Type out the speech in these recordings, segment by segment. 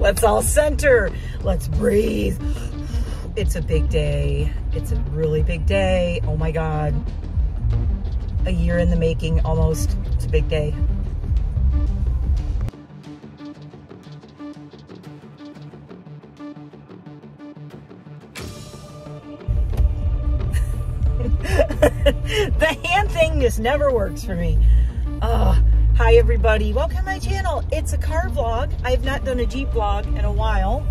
Let's all center. Let's breathe. It's a big day. It's a really big day. Oh my God. A year in the making, almost. It's a big day. The hand thing just never works for me. Hi everybody, welcome to my channel. It's a car vlog. I have not done a Jeep vlog in a while.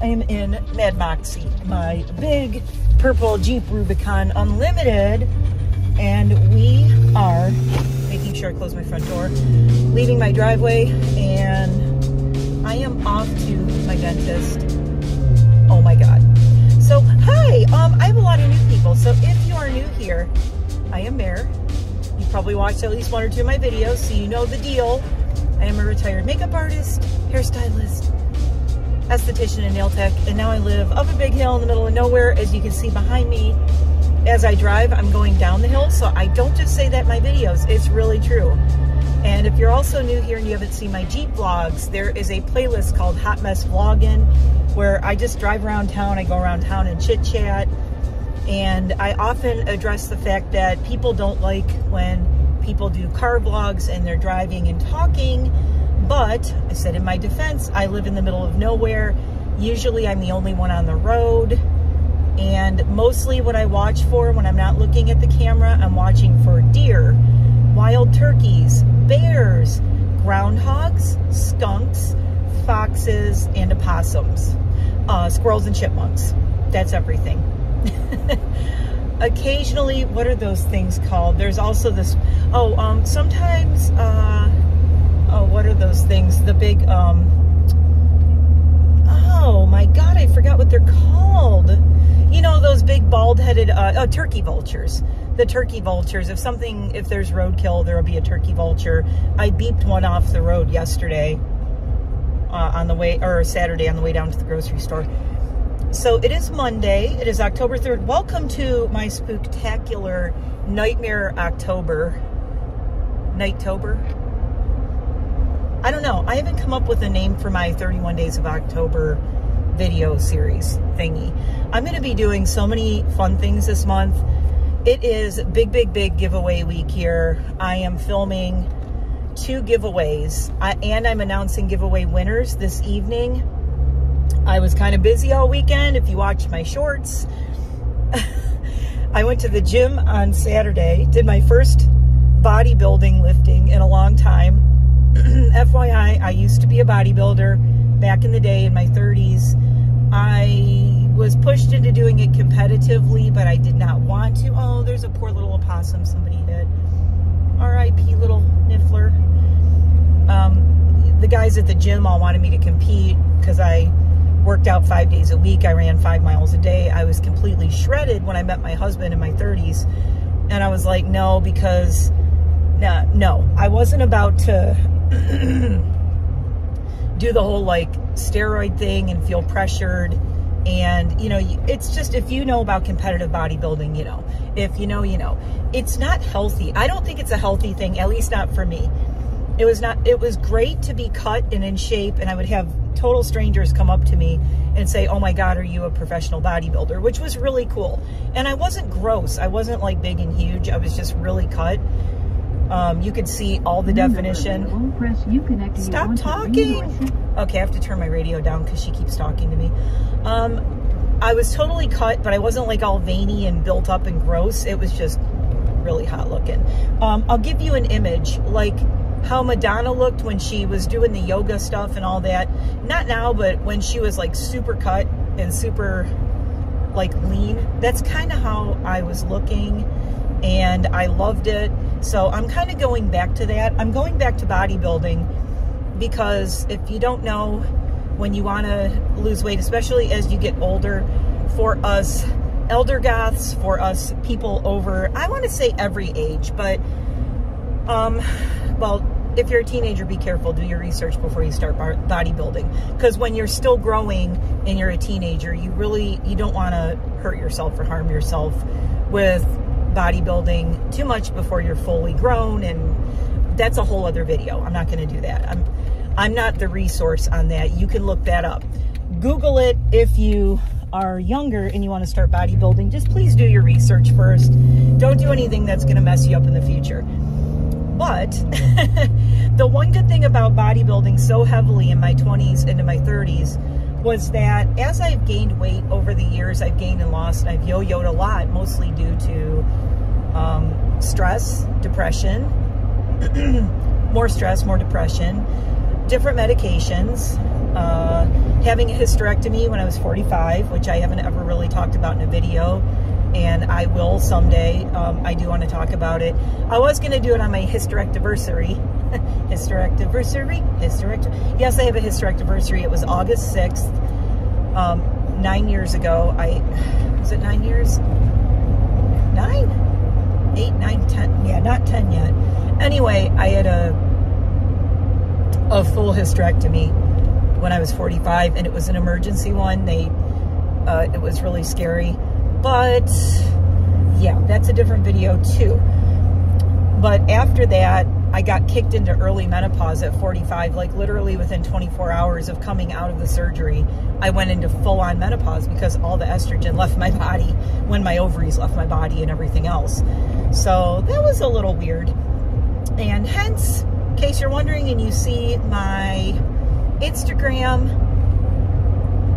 I am in Mad Moxie, my big purple Jeep Rubicon Unlimited, and we are making sure I close my front door, leaving my driveway, and I am off to my dentist. Oh my God. So, hi, I have a lot of new people, so if you are new here, I am Mare. You've probably watched at least one or two of my videos, so you know the deal. I am a retired makeup artist, hairstylist, esthetician, and nail tech, and now I live up a big hill in the middle of nowhere. As you can see behind me, as I drive, I'm going down the hill, so I don't just say that in my videos, it's really true. And if you're also new here and you haven't seen my Jeep vlogs, there is a playlist called Hot Mess Vloggin', where I just drive around town, I go around town and chit chat. And I often address the fact that people don't like when people do car vlogs and they're driving and talking. But I said in my defense, I live in the middle of nowhere. Usually I'm the only one on the road. And mostly what I watch for when I'm not looking at the camera, I'm watching for deer, wild turkeys, bears, groundhogs, skunks, foxes, and opossums, squirrels and chipmunks. That's everything. Occasionally, what are those things called? There's also this, sometimes, what are those things? The big, oh my God, I forgot what they're called. You know, those big bald-headed, turkey vultures. The turkey vultures. If there's roadkill, there'll be a turkey vulture. I beeped one off the road yesterday, Saturday on the way down to the grocery store. So it is Monday. It is October 3rd. Welcome to my spooktacular Nightmare October. Nighttober? I don't know. I haven't come up with a name for my 31 Days of October video series thingy. I'm going to be doing so many fun things this month. It is big giveaway week here. I am filming 2 giveaways, and I'm announcing giveaway winners this evening. I was kind of busy all weekend, if you watched my shorts. I went to the gym on Saturday, did my first bodybuilding lifting in a long time. FYI, I used to be a bodybuilder back in the day in my 30s. I was pushed into doing it competitively, but I did not want to. Oh, there's a poor little opossum somebody hit. R.I.P. little niffler. The guys at the gym all wanted me to compete because I worked out 5 days a week. I ran 5 miles a day. I was completely shredded when I met my husband in my 30s. And I was like, no, because, no, I wasn't about to do the whole like steroid thing and feel pressured. And, you know, it's just, if you know about competitive bodybuilding, you know, if you know, you know, it's not healthy. I don't think it's a healthy thing, at least not for me. It was great to be cut and in shape, and I would have total strangers come up to me and say, oh my God, are you a professional bodybuilder? Which was really cool. And I wasn't gross. I wasn't like big and huge. I was just really cut. You could see all the definition. Stop talking. Okay, I have to turn my radio down because she keeps talking to me. I was totally cut, but I wasn't like all veiny and built up and gross. It was just really hot looking. I'll give you an image, like how Madonna looked when she was doing the yoga stuff and all that. Not now, but when she was like super cut and super like lean. That's kind of how I was looking, and I loved it. So I'm kind of going back to that. I'm going back to bodybuilding because if you don't know, when you want to lose weight, especially as you get older, for us elder goths, for us people over, I want to say every age, but well, if you're a teenager, be careful. Do your research before you start bodybuilding, because when you're still growing and you're a teenager, you don't want to hurt yourself or harm yourself with bodybuilding too much before you're fully grown, and that's a whole other video. I'm not going to do that. I'm not the resource on that. You can look that up. Google it if you are younger and you want to start bodybuilding. Just please do your research first. Don't do anything that's going to mess you up in the future. But the one good thing about bodybuilding so heavily in my 20s into my 30s was that as I've gained weight over the years, I've gained and lost, I've yo-yoed a lot, mostly due to stress, depression, more stress, more depression, different medications, having a hysterectomy when I was 45, which I haven't ever really talked about in a video, and I will someday. I do want to talk about it. I was going to do it on my hysterectiversary. Hysterectoversary? Yes, I have a hysterectiversary. It was August 6th, 9 years ago. Was it 9 years? 9? 8, 9, 10? Yeah, not 10 yet. Anyway, I had a full hysterectomy when I was 45, and it was an emergency one. It was really scary. But yeah, that's a different video too. But after that, I got kicked into early menopause at 45, like literally within 24 hours of coming out of the surgery. I went into full-on menopause because all the estrogen left my body when my ovaries left my body and everything else. So that was a little weird. And hence, in case you're wondering and you see my Instagram,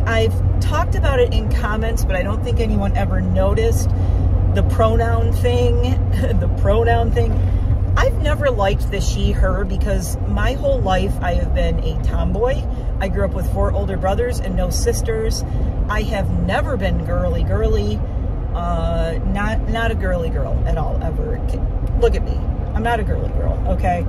I've talked about it in comments, but I don't think anyone ever noticed the pronoun thing. The pronoun thing. I've never liked the she, her, because my whole life I have been a tomboy. I grew up with 4 older brothers and no sisters. I have never been girly. Not a girly girl at all, ever. Look at me. I'm not a girly girl, okay?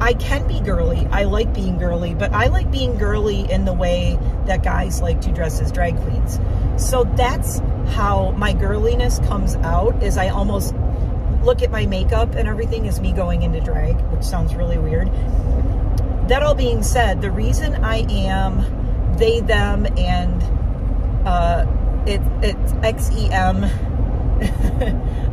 I can be girly. I like being girly, but I like being girly in the way that guys like to dress as drag queens. So that's how my girliness comes out, is I almost look at my makeup and everything as me going into drag, which sounds really weird. That all being said, the reason I am they, them, and it's XEM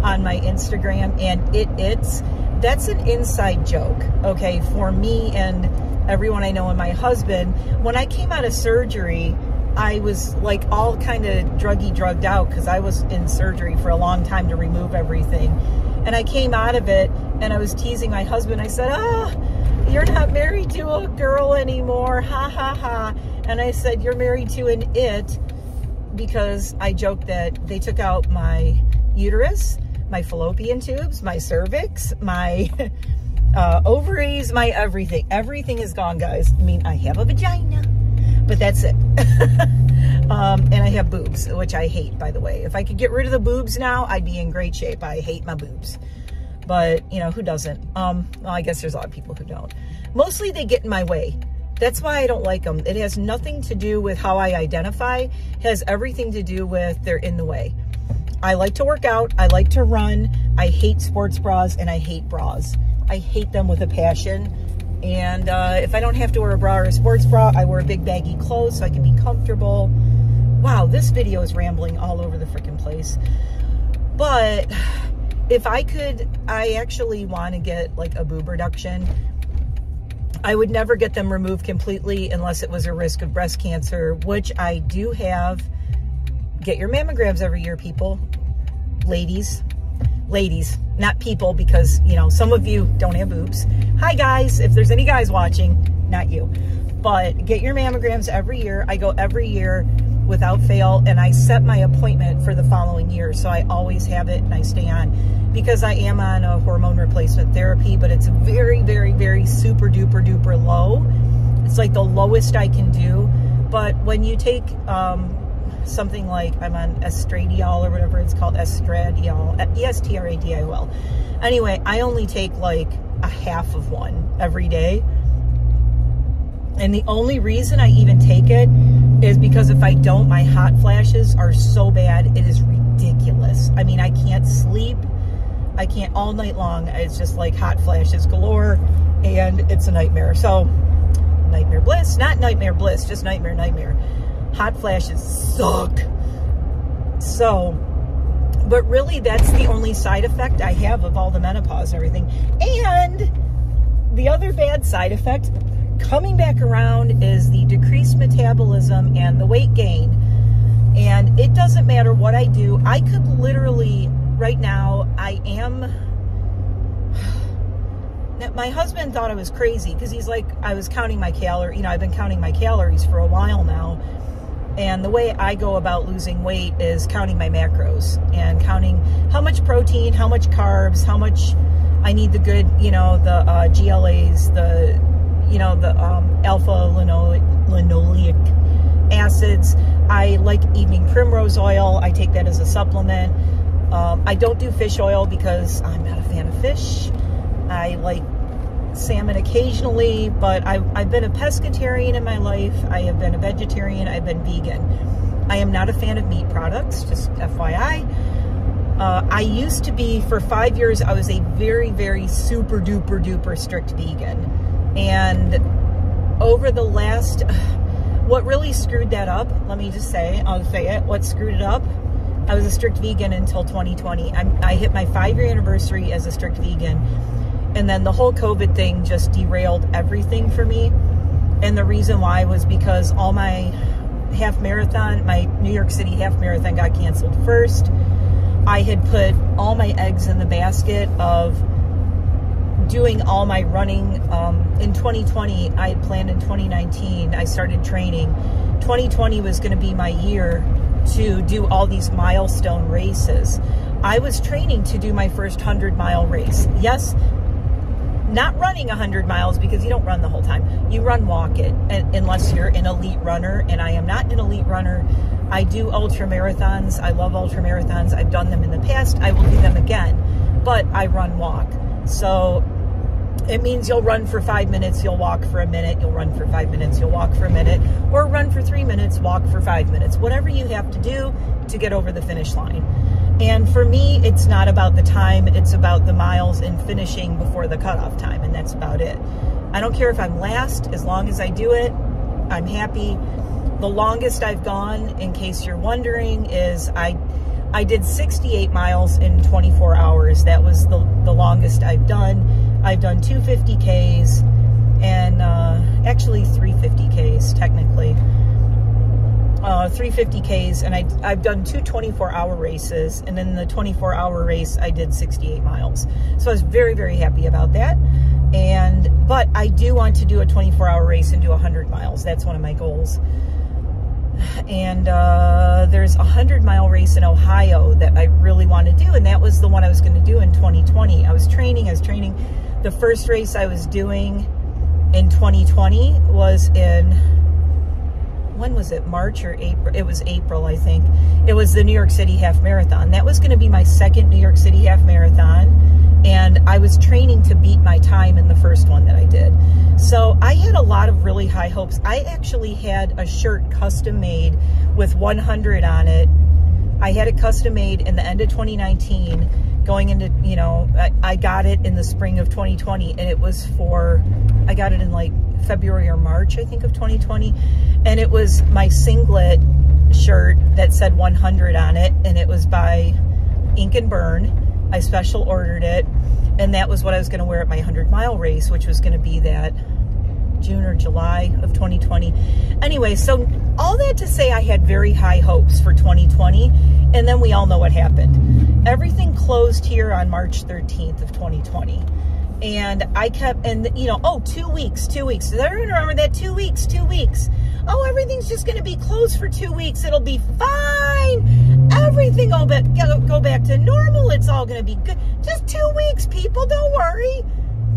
on my Instagram, and it's that's an inside joke, okay, for me and everyone I know and my husband. When I came out of surgery, I was like all kind of drugged out because I was in surgery for a long time to remove everything. And I came out of it and I was teasing my husband. I said, you're not married to a girl anymore, ha ha ha. And I said, you're married to an it, because I joked that they took out my uterus, my fallopian tubes, my cervix, my ovaries, my everything. Everything is gone, guys. I mean, I have a vagina, but that's it. And I have boobs, which I hate, by the way. If I could get rid of the boobs now, I'd be in great shape. I hate my boobs. But, you know, who doesn't? Well, I guess there's a lot of people who don't. Mostly they get in my way. That's why I don't like them. It has nothing to do with how I identify. It has everything to do with they're in the way. I like to work out. I like to run. I hate sports bras, and I hate bras. I hate them with a passion. And if I don't have to wear a bra or a sports bra, I wear big baggy clothes so I can be comfortable. Wow, this video is rambling all over the freaking place. But if I could, I actually want to get like a boob reduction. I would never get them removed completely unless it was a risk of breast cancer, which I do have. Get your mammograms every year, people. Ladies, not people, because, you know, some of you don't have boobs. Hi, guys. If there's any guys watching, not you. But get your mammograms every year. I go every year without fail, and I set my appointment for the following year. So I always have it, and I stay on, because I am on a hormone replacement therapy, but it's very, very, very super duper duper low. It's like the lowest I can do. But when you take something like, I'm on estradiol or whatever it's called, estradiol, E-S-T-R-A-D-I-O-L. Anyway, I only take like a half of one every day. And the only reason I even take it is because if I don't, my hot flashes are so bad, it is ridiculous. I mean, I can't sleep. I can't all night long. It's just like hot flashes galore, and it's a nightmare. So, NiteMare Bliss, not NiteMare Bliss, just nightmare. Hot flashes suck. So, but really that's the only side effect I have of all the menopause and everything. And the other bad side effect coming back around is the decreased metabolism and the weight gain. And it doesn't matter what I do. I could literally, right now, my husband thought I was crazy because he's like, I was counting my calories. You know, I've been counting my calories for a while now. And the way I go about losing weight is counting my macros and counting how much protein, how much carbs, how much I need the good, you know, the GLAs, the, you know, the alpha linoleic acids. I like eating primrose oil. I take that as a supplement. I don't do fish oil because I'm not a fan of fish. I like salmon occasionally, but I've been a pescatarian in my life. I have been a vegetarian. I've been vegan. I am not a fan of meat products, just FYI. I used to be, for 5 years, I was a very, very super duper duper strict vegan. And over the last, what really screwed that up, let me just say, I'll say it, what screwed it up, I was a strict vegan until 2020. I hit my 5-year anniversary as a strict vegan. And then the whole COVID thing just derailed everything for me. And the reason why was because all my half marathon, my New York City half marathon got canceled first. I had put all my eggs in the basket of doing all my running. In 2020, I had planned in 2019, I started training. 2020 was going to be my year to do all these milestone races. I was training to do my first 100-mile race. Yes, not running 100 miles because you don't run the whole time. You walk it, unless you're an elite runner, and I am not an elite runner. I do ultra marathons. I love ultra marathons. I've done them in the past. I will do them again, but I walk. So it means you'll run for 5 minutes, you'll walk for a minute, you'll run for 5 minutes, you'll walk for a minute, or run for 3 minutes, walk for 5 minutes, whatever you have to do to get over the finish line. And for me, it's not about the time, it's about the miles and finishing before the cutoff time, and that's about it. I don't care if I'm last, as long as I do it, I'm happy. The longest I've gone, in case you're wondering, is I did 68 miles in 24 hours. That was the longest I've done. I've done 250Ks and actually 350Ks technically. 350Ks, and I've done 2 24-hour races, and in the 24-hour race I did 68 miles. So I was very, very happy about that. But I do want to do a 24-hour race and do 100 miles. That's one of my goals. And there's a 100-mile race in Ohio that I really want to do, and that was the one I was going to do in 2020. I was training. The first race I was doing in 2020 was in, when was it, March or April? It was April, I think. It was the New York City Half Marathon. That was going to be my second New York City Half Marathon, and I was training to beat my time in the first one that I did. So I had a lot of really high hopes. I actually had a shirt custom made with 100 on it. I had it custom made in the end of 2019, going into, you know, I got it in the spring of 2020, and it was for, I got it in like February or March, I think, of 2020. And it was my singlet shirt that said 100 on it, and it was by Ink and Burn. I special ordered it, and that was what I was going to wear at my 100-mile race, which was going to be that June or July of 2020. Anyway, so all that to say, I had very high hopes for 2020, and then we all know what happened. Everything closed here on March 13th of 2020. And I kept, and you know, oh, 2 weeks. Does everyone remember that? 2 weeks. Oh, everything's just going to be closed for 2 weeks. It'll be fine. Everything will go back to normal. It's all going to be good. Just 2 weeks, people. Don't worry.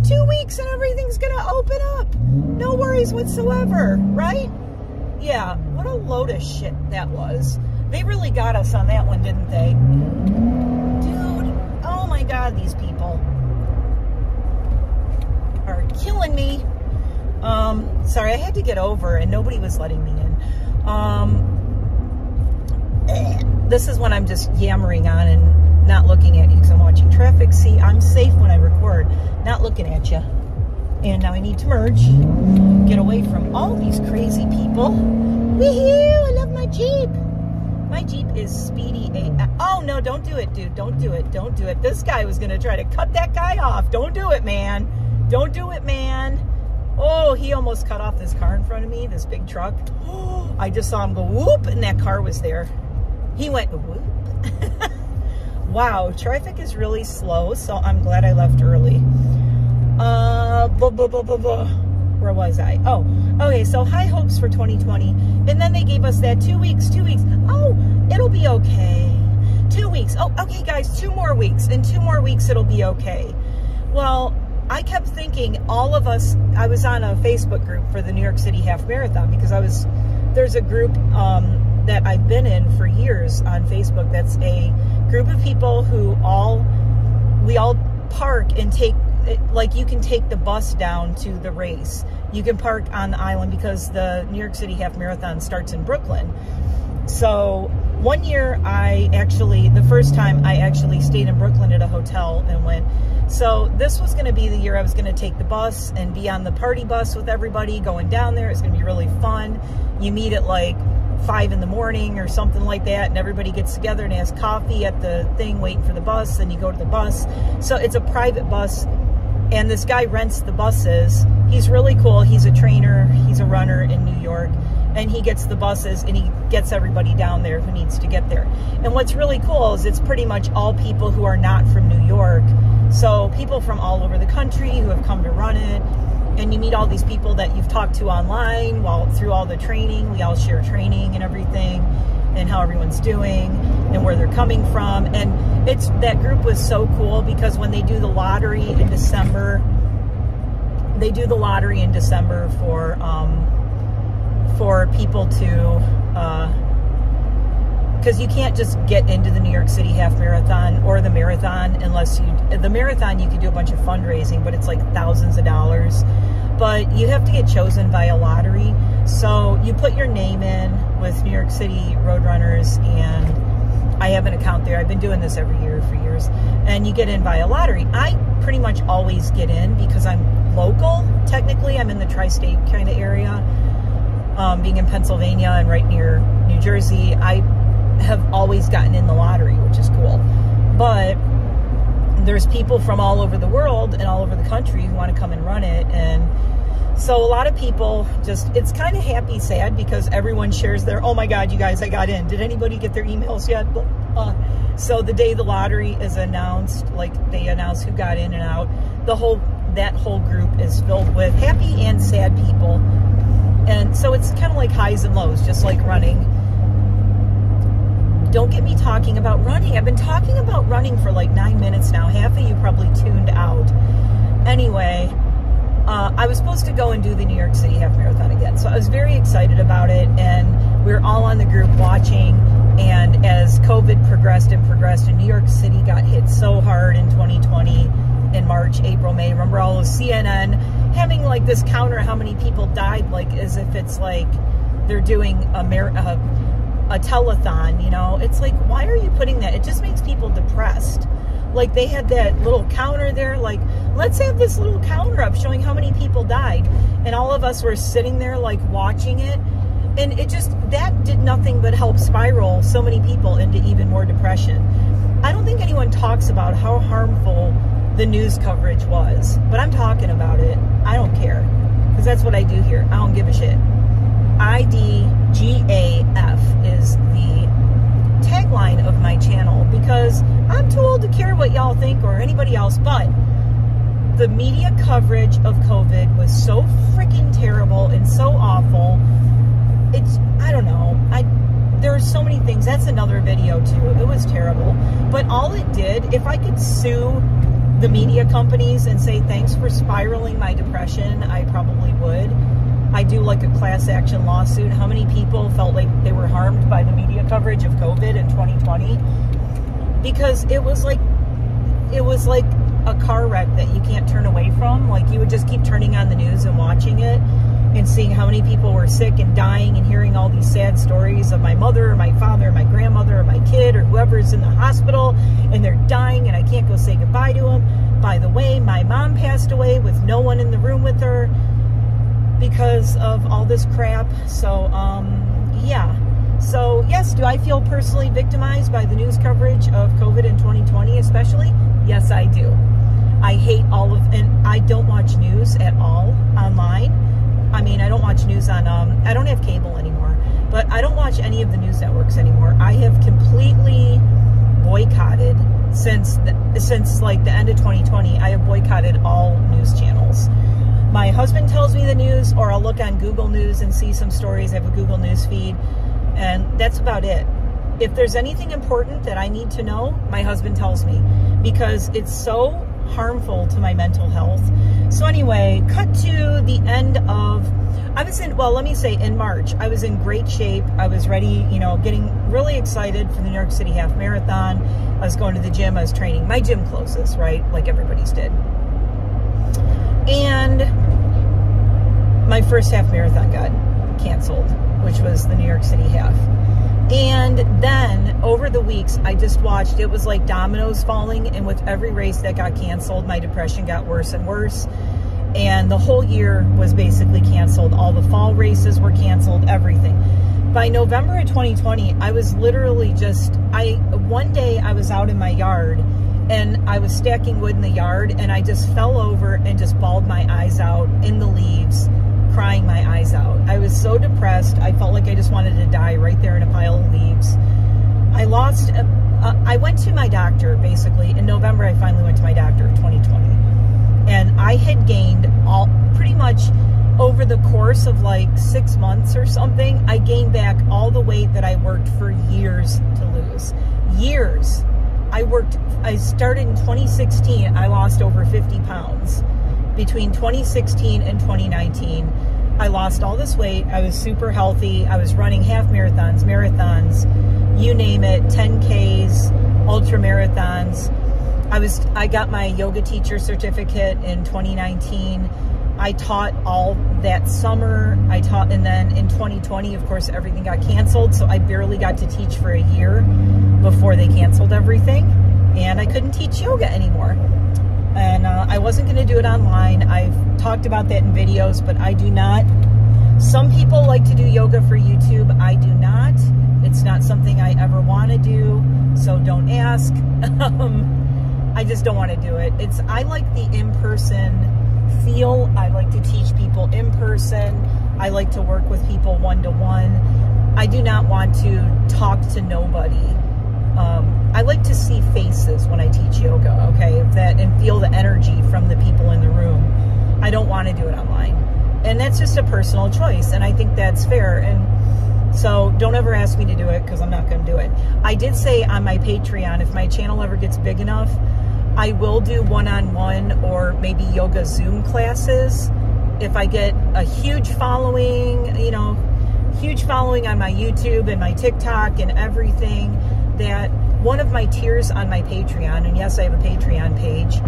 2 weeks and everything's going to open up. No worries whatsoever, right? Yeah, what a load of shit that was. They really got us on that one, didn't they? Dude, oh my God, these people are killing me. Sorry, I had to get over and nobody was letting me in. This is when I'm just yammering on and not looking at you because I'm watching traffic. See, I'm safe when I record, not looking at you. And now I need to merge, get away from all these crazy people. Woohoo! I love my Jeep. My Jeep is speedy AF. Oh no, don't do it, dude. Don't do it. Don't do it. This guy was gonna try to cut that guy off. Don't do it, man. Don't do it, man. Oh, he almost cut off this car in front of me, this big truck. I just saw him go whoop, and that car was there. He went whoop. Wow, traffic is really slow, so I'm glad I left early. Where was I? Oh, okay, so high hopes for 2020. And then they gave us that 2 weeks, 2 weeks. Oh, it'll be okay. 2 weeks. Oh, okay, guys, 2 more weeks. In 2 more weeks, it'll be okay. Well, I kept thinking all of us, I was on a Facebook group for the New York City Half Marathon because there's a group that I've been in for years on Facebook. That's a group of people who we all park and take, like you can take the bus down to the race. You can park on the island because the New York City Half Marathon starts in Brooklyn. So one year the first time I actually stayed in Brooklyn at a hotel and went. So this was going to be the year I was going to take the bus and be on the party bus with everybody going down there. It's going to be really fun. You meet at like 5 in the morning or something like that, and everybody gets together and has coffee at the thing waiting for the bus, and you go to the bus. So it's a private bus, and this guy rents the buses. He's really cool. He's a trainer. He's a runner in New York, and he gets the buses and he gets everybody down there who needs to get there. And what's really cool is it's pretty much all people who are not from New York. So people from all over the country who have come to run it. And you meet all these people that you've talked to online through all the training. We all share training and everything, and how everyone's doing and where they're coming from. And that group was so cool because when they do the lottery in December, for people to, because you can't just get into the New York City Half Marathon or the marathon the marathon you can do a bunch of fundraising, but it's like thousands of dollars. But you have to get chosen by a lottery. So you put your name in with New York City Roadrunners, and I have an account there. I've been doing this every year for years. And you get in by a lottery. I pretty much always get in because I'm local. Technically, I'm in the tri-state kind of area. Being in Pennsylvania and right near New Jersey, I have always gotten in the lottery, which is cool. But there's people from all over the world and all over the country who want to come and run it. And so a lot of people it's kind of happy, sad, because everyone shares oh my God, you guys, I got in. Did anybody get their emails yet? So the day the lottery is announced, like they announce who got in and out, that whole group is filled with happy and sad people. And so it's kind of like highs and lows, just like running. Don't get me talking about running. I've been talking about running for like 9 minutes now. Half of you probably tuned out. Anyway, I was supposed to go and do the New York City Half Marathon again. So I was very excited about it, and we were all on the group watching. And as COVID progressed and New York City got hit so hard in 2020, in March, April, May. Remember all of CNN having like this counter how many people died, like as if it's like they're doing a telethon, you know? It's like, why are you putting that? It just makes people depressed. Like they had that little counter there, like, let's have this little counter up showing how many people died. And all of us were sitting there like watching it. And that did nothing but help spiral so many people into even more depression. I don't think anyone talks about how harmful the news coverage was, but I'm talking about it. I don't care, because that's what I do here. I don't give a shit. IDGAF is the tagline of my channel, because I'm too old to care what y'all think or anybody else, but the media coverage of COVID was so freaking terrible and so awful. I don't know. There are so many things. That's another video too. It was terrible. But all it did, if I could sue the media companies and say thanks for spiraling my depression, I probably would. I do like a class action lawsuit. How many people felt like they were harmed by the media coverage of COVID in 2020? Because it was like a car wreck that you can't turn away from. Like you would just keep turning on the news and watching it and seeing how many people were sick and dying and hearing all these sad stories of my mother or my father or my grandmother or my kid or whoever's in the hospital and they're dying and I can't go say goodbye to them. By the way, my mom passed away with no one in the room with her because of all this crap. So, yeah. So, yes, do I feel personally victimized by the news coverage of COVID in 2020 especially? Yes, I do. I hate and I don't watch news at all online. I mean, I don't watch news on, I don't have cable anymore, but I don't watch any of the news networks anymore. I have completely boycotted since like the end of 2020. I have boycotted all news channels. My husband tells me the news, or I'll look on Google News and see some stories. I have a Google News feed, and that's about it. If there's anything important that I need to know, my husband tells me, because it's so harmful to my mental health. So anyway, cut to the end of, well, let me say in March, I was in great shape. I was ready, you know, getting really excited for the New York City Half Marathon. I was going to the gym. I was training. My gym closes, right? Like everybody's did. And my first half marathon got canceled, which was the New York City Half. And then over the weeks, I just watched, it was like dominoes falling. And with every race that got canceled, my depression got worse and worse. And the whole year was basically canceled. All the fall races were canceled, everything. By November of 2020, I was literally just, one day I was out in my yard and I was stacking wood in the yard, and I just fell over and just bawled my eyes out in the leaves, crying my eyes out. I was so depressed. I felt like I just wanted to die right there in a pile of leaves. I went to my doctor, basically. In November, I finally went to my doctor in 2020. And I had gained pretty much over the course of like 6 months or something, I gained back all the weight that I worked for years to lose. Years. I started in 2016. I lost over 50 pounds. Between 2016 and 2019, I lost all this weight. I was super healthy. I was running half marathons, you name it, 10Ks, ultra marathons. I got my yoga teacher certificate in 2019. I taught all that summer. And then in 2020, of course, everything got canceled. So I barely got to teach for a year before they canceled everything. And I couldn't teach yoga anymore. And I wasn't going to do it online. I've talked about that in videos, but I do not. Some people like to do yoga for YouTube. I do not. It's not something I ever want to do, so don't ask. I just don't want to do it. I like the in-person feel. I like to teach people in person. I like to work with people one-to-one. I do not want to talk to nobody. I like to see faces when I teach yoga, okay, and feel the energy from the people in the room. I don't want to do it online. And that's just a personal choice, and I think that's fair. And so don't ever ask me to do it, because I'm not going to do it. I did say on my Patreon, if my channel ever gets big enough, I will do one-on-one or maybe yoga Zoom classes. If I get a huge following, you know, huge following on my YouTube and my TikTok and everything, that one of my tiers on my Patreon, and yes, I have a Patreon page,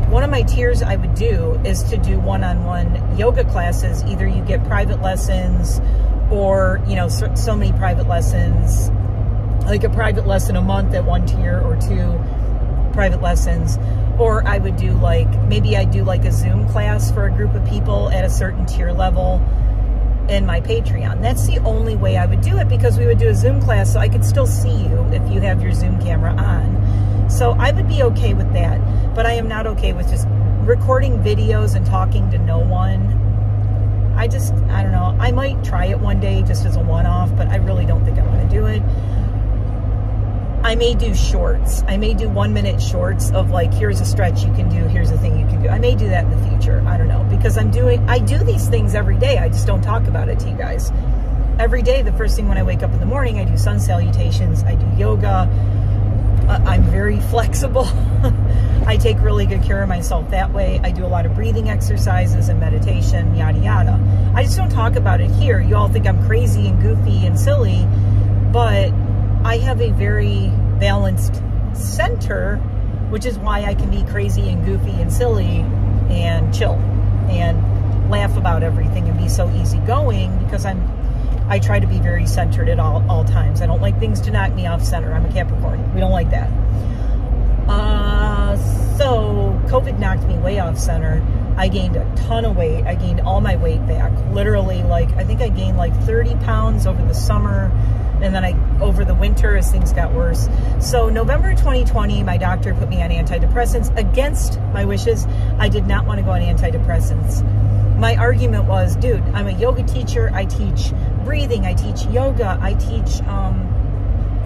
one of my tiers I would do is to do one-on-one yoga classes. Either you get private lessons, or, you know, so many private lessons, like a private lesson a month at one tier, or 2 private lessons. Or I would do like, maybe I'd do like a Zoom class for a group of people at a certain tier level in my Patreon. That's the only way I would do it, because we would do a Zoom class so I could still see you if you have your Zoom camera on. So I would be okay with that, but I am not okay with just recording videos and talking to no one. I don't know. I might try it one day just as a one-off, but I really don't think I want to do it. I may do shorts. I may do 1-minute shorts of like, here's a stretch you can do, here's a thing you can do. I may do that in the future. I don't know, because I do these things every day. I just don't talk about it to you guys. Every day, the first thing when I wake up in the morning, I do sun salutations, I do yoga. I'm very flexible. I take really good care of myself that way. I do a lot of breathing exercises and meditation, yada, yada. I just don't talk about it here. You all think I'm crazy and goofy and silly, but I have a very balanced center, which is why I can be crazy and goofy and silly and chill and laugh about everything and be so easygoing, because I try to be very centered at all times. I don't like things to knock me off center. I'm a Capricorn. We don't like that. So COVID knocked me way off center. I gained a ton of weight. I gained all my weight back. Literally, like, I think I gained like 30 pounds over the summer. And then over the winter, as things got worse. So November 2020, my doctor put me on antidepressants. Against my wishes, I did not want to go on antidepressants. My argument was, dude, I'm a yoga teacher. I teach breathing. I teach yoga. I teach,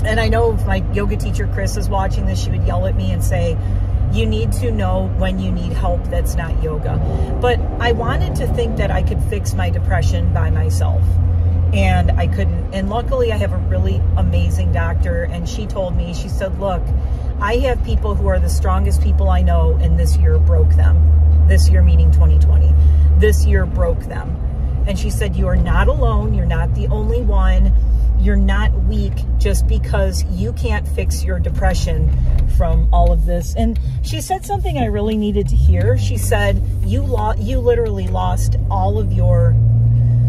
and I know if my yoga teacher, Chris, is watching this, she would yell at me and say, you need to know when you need help that's not yoga. But I wanted to think that I could fix my depression by myself. And I couldn't. And luckily, I have a really amazing doctor. And she told me, she said, look, I have people who are the strongest people I know, and this year broke them. This year meaning 2020. This year broke them. And she said, you are not alone. You're not the only one. You're not weak just because you can't fix your depression from all of this. And she said something I really needed to hear. She said, you literally lost all of your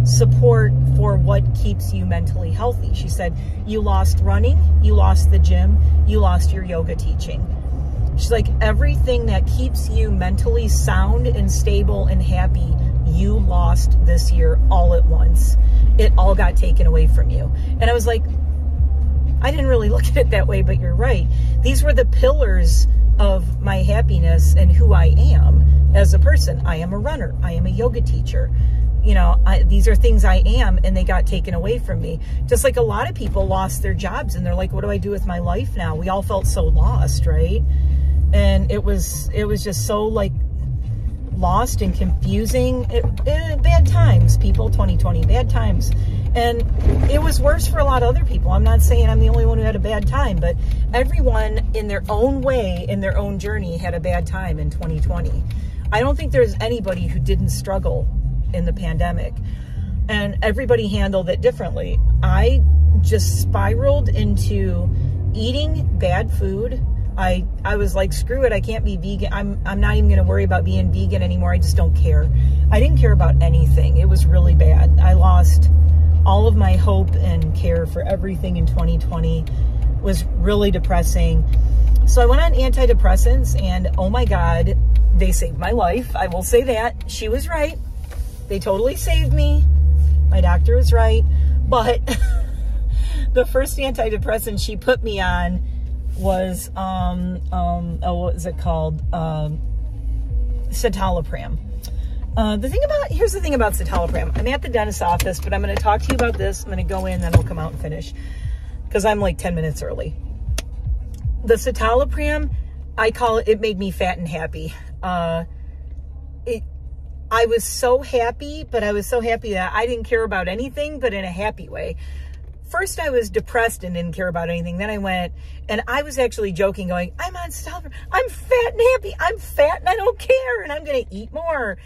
support for what keeps you mentally healthy. She said, you lost running, you lost the gym, you lost your yoga teaching. She's like, everything that keeps you mentally sound and stable and happy, you lost this year all at once. It all got taken away from you. And I was like, I didn't really look at it that way, but you're right. These were the pillars of my happiness and who I am as a person. I am a runner. I am a yoga teacher. You know, these are things I am, and they got taken away from me. Just like a lot of people lost their jobs, and they're like, what do I do with my life now? We all felt so lost, right? And it was just so like lost and confusing. Bad times, people, 2020, bad times. And it was worse for a lot of other people. I'm not saying I'm the only one who had a bad time, but everyone in their own way, in their own journey, had a bad time in 2020. I don't think there's anybody who didn't struggle in the pandemic, and everybody handled it differently. I just spiraled into eating bad food. I was like, screw it, I can't be vegan. I'm not even gonna worry about being vegan anymore. I just don't care. I didn't care about anything. It was really bad. I lost all of my hope and care for everything in 2020. It was really depressing. So I went on antidepressants, and oh my God, they saved my life. I will say that. She was right. They totally saved me. My doctor was right. But the first antidepressant she put me on was, what is it called? Citalopram. Here's the thing about citalopram. I'm at the dentist's office, but I'm going to talk to you about this. I'm going to go in, then I'll come out and finish, because I'm like 10 minutes early. The citalopram, I call it, it made me fat and happy. I was so happy, but I was so happy that I didn't care about anything, but in a happy way. First, I was depressed and didn't care about anything. Then I went, and I was actually joking, going, I'm on citalopram. I'm fat and happy. I'm fat and I don't care, and I'm going to eat more.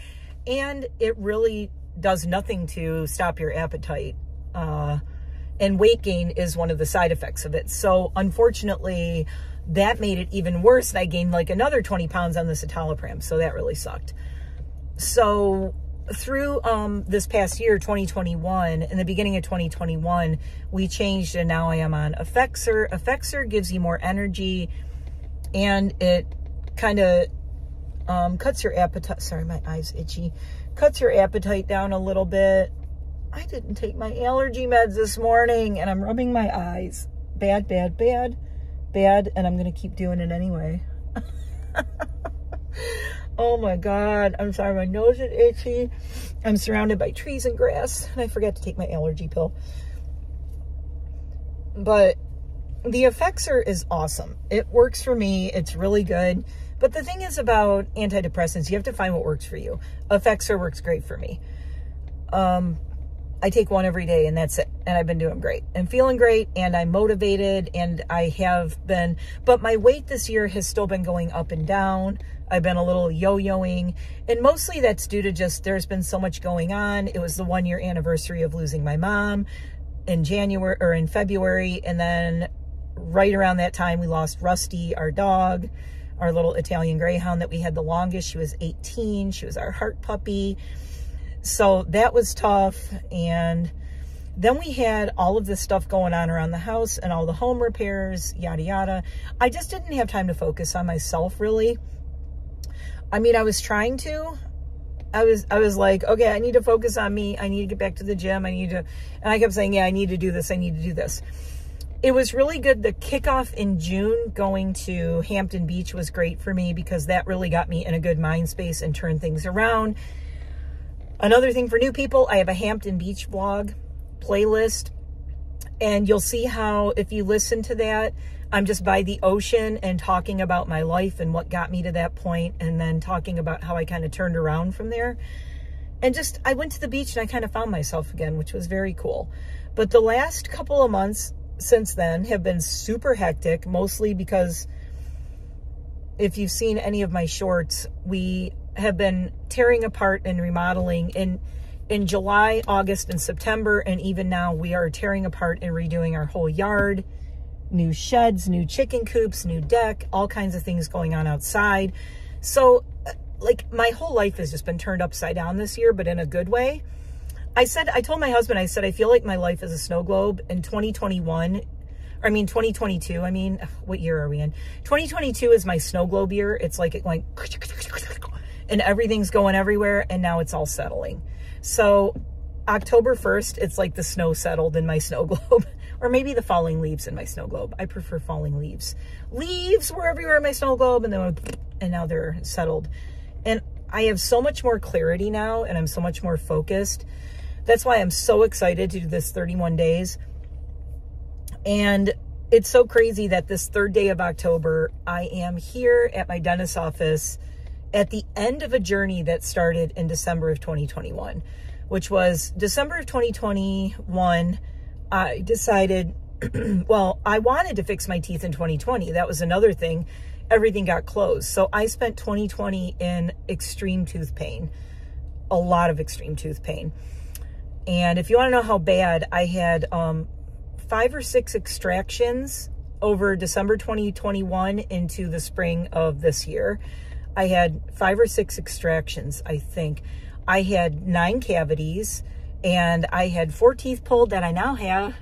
And it really does nothing to stop your appetite. And weight gain is one of the side effects of it. So unfortunately, that made it even worse. And I gained like another 20 pounds on the citalopram. So that really sucked. So through this past year, 2021, in the beginning of 2021, we changed, and now I am on Effexor. Effexor gives you more energy, and it kind of cuts your appetite. Sorry, my eye's itchy. Cuts your appetite down a little bit. I didn't take my allergy meds this morning, and I'm rubbing my eyes. Bad, bad, bad, bad, and I'm going to keep doing it anyway. Oh my God, I'm sorry, my nose is itchy. I'm surrounded by trees and grass, and I forgot to take my allergy pill. But the Effexor is awesome. It works for me. It's really good. But the thing is about antidepressants, you have to find what works for you. Effexor works great for me. I take one every day, and that's it. And I've been doing great and feeling great, and I'm motivated, and I have been, but my weight this year has still been going up and down. I've been a little yo-yoing, and mostly that's due to just, there's been so much going on. It was the 1-year anniversary of losing my mom in January, or in February. And then right around that time, we lost Rusty, our dog, our little Italian Greyhound that we had the longest. She was 18. She was our heart puppy. So that was tough. And then we had all of this stuff going on around the house and all the home repairs, yada, yada. I just didn't have time to focus on myself, really. I mean, I was trying to, I was like, okay, I need to focus on me. I need to get back to the gym. And I kept saying, yeah, I need to do this. I need to do this. It was really good. The kickoff in June going to Hampton Beach was great for me because that really got me in a good mind space and turned things around. Another thing for new people, I have a Hampton Beach vlog playlist, and you'll see how if you listen to that, I'm just by the ocean and talking about my life and what got me to that point, and then talking about how I kind of turned around from there. And just, I went to the beach and I kind of found myself again, which was very cool. But the last couple of months since then have been super hectic, mostly because if you've seen any of my shorts, we have been tearing apart and remodeling in July, August, and September. And even now we are tearing apart and redoing our whole yard, new sheds, new chicken coops, new deck, all kinds of things going on outside. So like my whole life has just been turned upside down this year, but in a good way. I told my husband, I said, I feel like my life is a snow globe. In 2022, what year are we in? 2022 is my snow globe year. It's like, and everything's going everywhere, and now it's all settling. So October 1st, it's like the snow settled in my snow globe, or maybe the falling leaves in my snow globe. I prefer falling leaves. Leaves were everywhere in my snow globe, and now they're settled. And I have so much more clarity now, and I'm so much more focused. That's why I'm so excited to do this 31 days. And it's so crazy that this third day of October, I am here at my dentist's office at the end of a journey that started in December of 2021, which was December of 2021. I decided, well, I wanted to fix my teeth in 2020. That was another thing. Everything got closed. So I spent 2020 in extreme tooth pain, a lot of extreme tooth pain. And if you want to know how bad, I had 5 or 6 extractions over December 2021 into the spring of this year. I had 5 or 6 extractions, I think. I had 9 cavities, and I had 4 teeth pulled that I now have.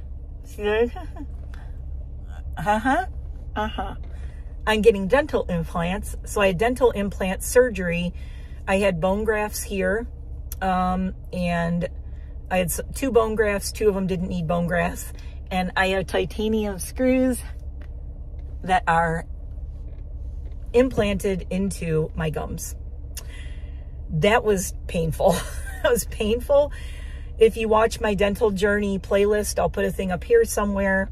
I'm getting dental implants. So I had dental implant surgery. I had bone grafts here, and I had 2 bone grafts. 2 of them didn't need bone grafts. And I have titanium screws that are implanted into my gums. That was painful. That was painful. If you watch my dental journey playlist, I'll put a thing up here somewhere.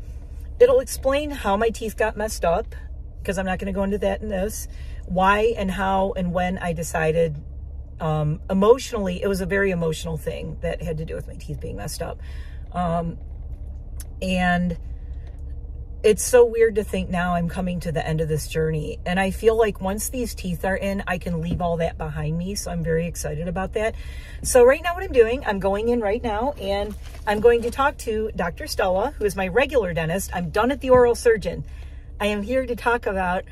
It'll explain how my teeth got messed up, because I'm not going to go into that in this. Why and how and when I decided. Emotionally, it was a very emotional thing that had to do with my teeth being messed up. And it's so weird to think now I'm coming to the end of this journey. And I feel like once these teeth are in, I can leave all that behind me. So I'm very excited about that. So right now what I'm doing, I'm going in right now and I'm going to talk to Dr. Stella, who is my regular dentist. I'm done at the oral surgeon. I am here to talk about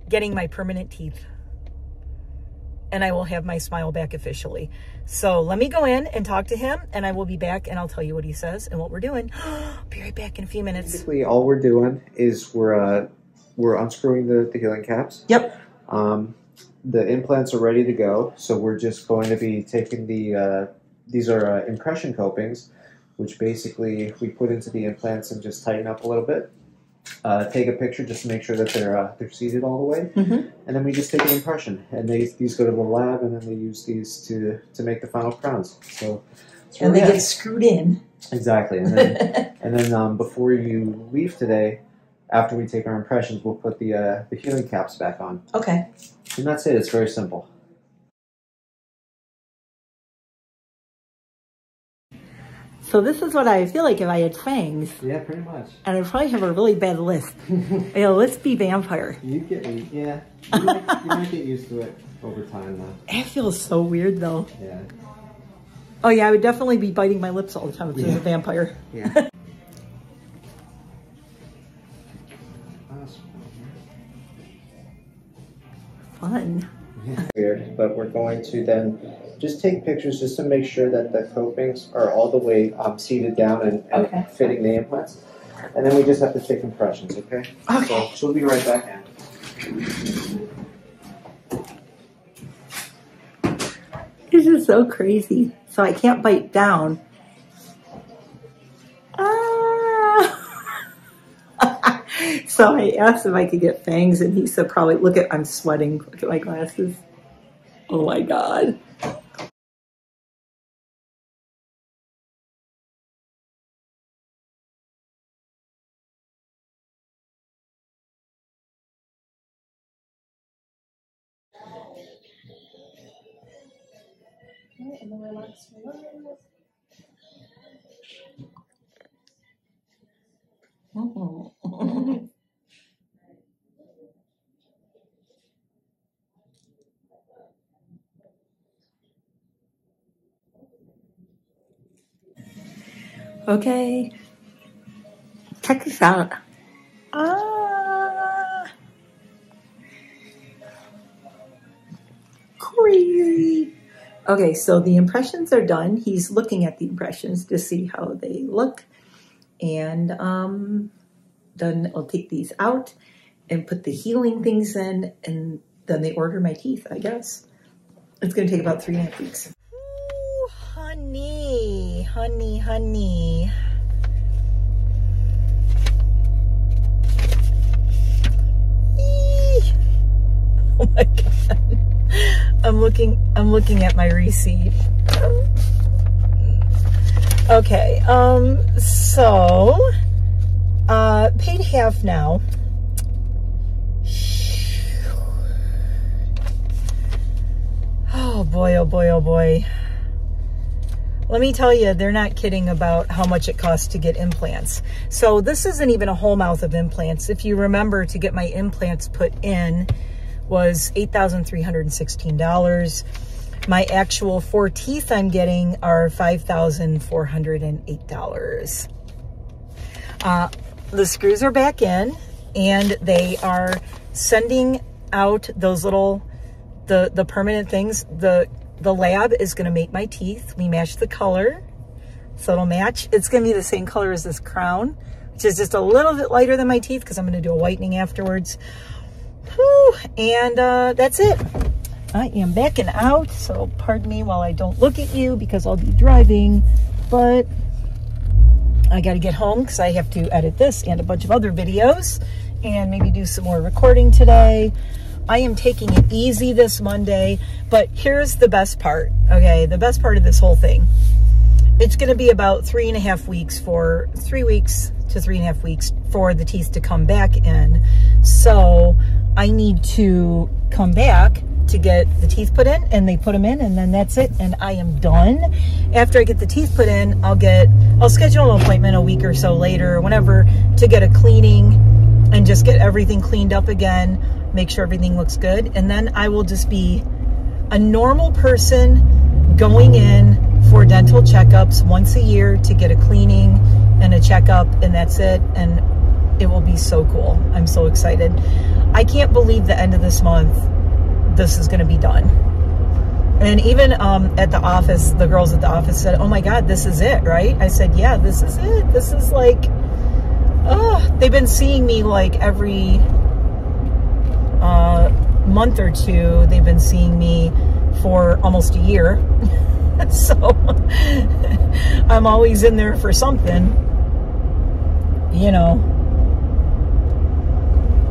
getting my permanent teeth. And I will have my smile back officially. So let me go in and talk to him, and I will be back and I'll tell you what he says and what we're doing. I'll be right back in a few minutes. Basically, all we're doing is we're unscrewing the healing caps. Yep. The implants are ready to go, so we're just going to be taking these are impression copings, which basically we put into the implants and just tighten up a little bit. Take a picture just to make sure that they're seated all the way, and then we just take an impression. And these go to the lab, and then they use these to make the final crowns. So and they get screwed in. Exactly, and then before you leave today, after we take our impressions, we'll put the healing caps back on. Okay. And that's it. It's very simple. So this is what I feel like if I had fangs. Yeah, pretty much. And I'd probably have a really bad lisp. A lispy vampire. You might get used to it over time, though. It feels so weird, though. Yeah. Oh, yeah, I would definitely be biting my lips all the time if I was a vampire. Yeah. Fun. Weird, but we're going to then just take pictures just to make sure that the copings are all the way seated down and fitting the implants. And then we just have to take impressions, okay? Okay. So she'll be right back. Is This is so crazy. So I can't bite down. So I asked if I could get fangs, and he said probably, look at, I'm sweating. Look at my glasses. Oh my God. Okay, check this out. Crazy. Okay, so the impressions are done. He's looking at the impressions to see how they look. And then I'll take these out and put the healing things in, and then they order my teeth, I guess. It's going to take about 3.5 weeks. Ooh, honey, honey, honey. Eee. Oh my God. I'm looking at my receipt. Okay, so paid half now. Oh boy, oh boy, oh boy. Let me tell you, they're not kidding about how much it costs to get implants. So this isn't even a whole mouth of implants. If you remember, to get my implants put in was $8,316. My actual 4 teeth I'm getting are $5,408. The screws are back in, and they are sending out those little, the permanent things. The lab is going to make my teeth. We match the color, so it'll match. It's going to be the same color as this crown, which is just a little bit lighter than my teeth because I'm going to do a whitening afterwards. Whew, and that's it. I am backing out, so pardon me while I don't look at you because I'll be driving, but I got to get home because I have to edit this and a bunch of other videos and maybe do some more recording today. I am taking it easy this Monday, but here's the best part, okay? The best part of this whole thing. It's going to be about 3.5 weeks for 3 weeks to 3.5 weeks for the teeth to come back in. So I need to come back to get the teeth put in, and they put them in, and then that's it, and I am done. After I get the teeth put in, I'll schedule an appointment a week or so later, whenever, to get a cleaning and just get everything cleaned up again, make sure everything looks good, and then I will just be a normal person going in for dental checkups once a year to get a cleaning and a checkup, and that's it, and it will be so cool. I'm so excited. I can't believe the end of this month this is going to be done. And even at the office, the girls at the office said, oh my God, this is it, right? I said, yeah, this is it. This is like, oh, they've been seeing me like every month or two. They've been seeing me for almost a year. So I'm always in there for something, you know.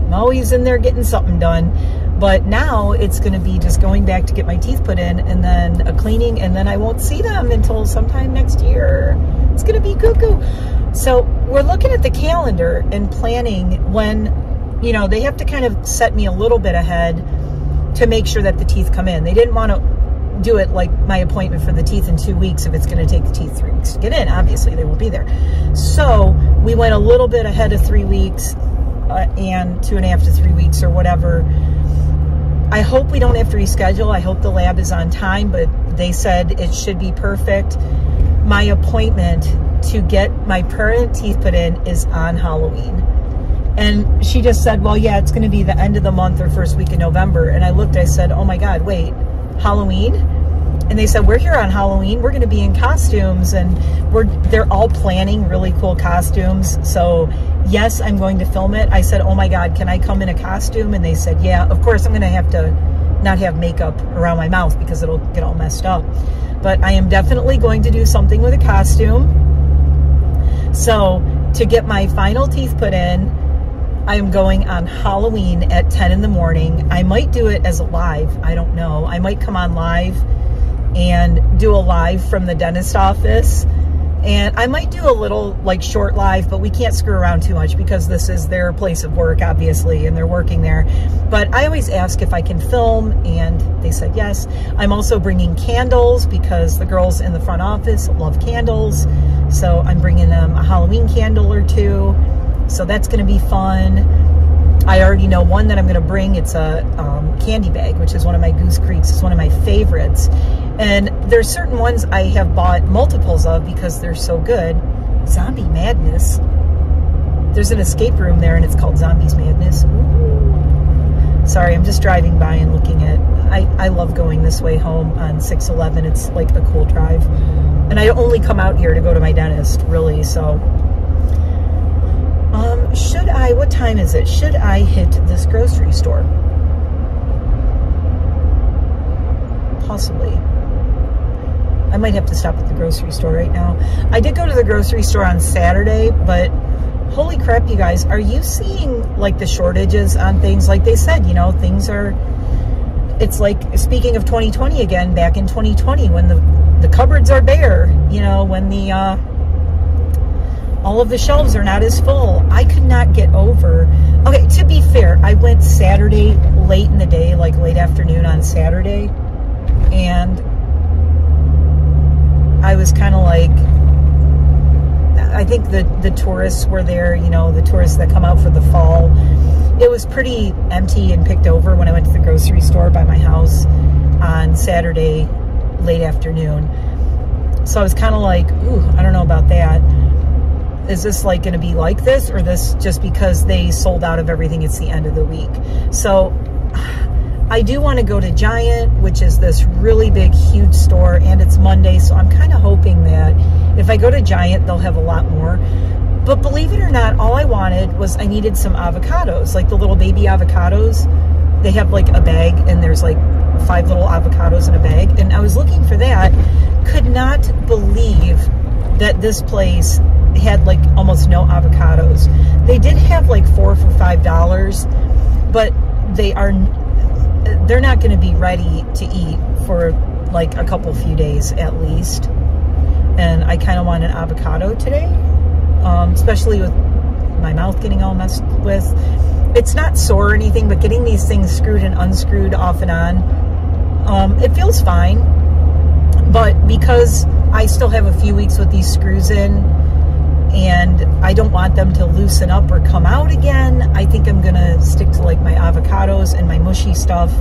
I'm always in there getting something done. But now it's going to be just going back to get my teeth put in, and then a cleaning, and then I won't see them until sometime next year. It's going to be cuckoo. So we're looking at the calendar and planning when, you know, they have to kind of set me a little bit ahead to make sure that the teeth come in. They didn't want to do it like my appointment for the teeth in 2 weeks if it's going to take the teeth 3 weeks to get in. Obviously, they won't be there. So we went a little bit ahead of 3 weeks and 2.5 to 3 weeks or whatever. I hope we don't have to reschedule. I hope the lab is on time, but they said it should be perfect. My appointment to get my permanent teeth put in is on Halloween. And she just said, well, yeah, it's going to be the end of the month or first week in November. And I looked, I said, oh my God, wait, Halloween? And they said, we're here on Halloween. We're going to be in costumes, and they're all planning really cool costumes. So yes, I'm going to film it. I said, oh my God, can I come in a costume? And they said, yeah, of course I'm going to have to not have makeup around my mouth because it'll get all messed up. But I am definitely going to do something with a costume. So to get my final teeth put in, I am going on Halloween at 10 in the morning. I might do it as a live. I don't know. I might come on live and do a live from the dentist office. And I might do a little like short live, but we can't screw around too much because this is their place of work, obviously, and they're working there. But I always ask if I can film, and they said yes. I'm also bringing candles because the girls in the front office love candles. So I'm bringing them a Halloween candle or two. So that's going to be fun. I already know one that I'm going to bring. It's a candy bag, which is one of my Goose Creeks. It's one of my favorites. And there's certain ones I have bought multiples of because they're so good. Zombie Madness. There's an escape room there, and it's called Zombies Madness. Ooh. Sorry, I'm just driving by and looking at... I love going this way home on 611. It's like a cool drive. And I only come out here to go to my dentist, really, so... should I... What time is it? Should I hit this grocery store? Possibly. I might have to stop at the grocery store right now. I did go to the grocery store on Saturday, but holy crap, you guys, are you seeing like the shortages on things? Like they said, you know, things are, it's like, speaking of 2020 again, back in 2020 when the cupboards are bare, you know, when the, all of the shelves are not as full. I could not get over. Okay, to be fair, I went Saturday late in the day, like late afternoon on Saturday, and I was kind of like, I think the tourists were there, you know, the tourists that come out for the fall. It was pretty empty and picked over when I went to the grocery store by my house on Saturday late afternoon. So I was kind of like, ooh, I don't know about that. Is this like going to be like this, or this just because they sold out of everything, it's the end of the week? So I do want to go to Giant, which is this really big, huge store, and it's Monday, so I'm kind of hoping that if I go to Giant, they'll have a lot more. But believe it or not, all I wanted was I needed some avocados, like the little baby avocados. They have like a bag, and there's like 5 little avocados in a bag, and I was looking for that. Could not believe that this place had like almost no avocados. They did have like 4 for $5, but they're not going to be ready to eat for like a few days at least. And I kind of want an avocado today, especially with my mouth getting all messed with. It's not sore or anything, but getting these things screwed and unscrewed off and on, it feels fine. But because I still have a few weeks with these screws in, and I don't want them to loosen up or come out again, I think I'm gonna stick to like my avocados and my mushy stuff.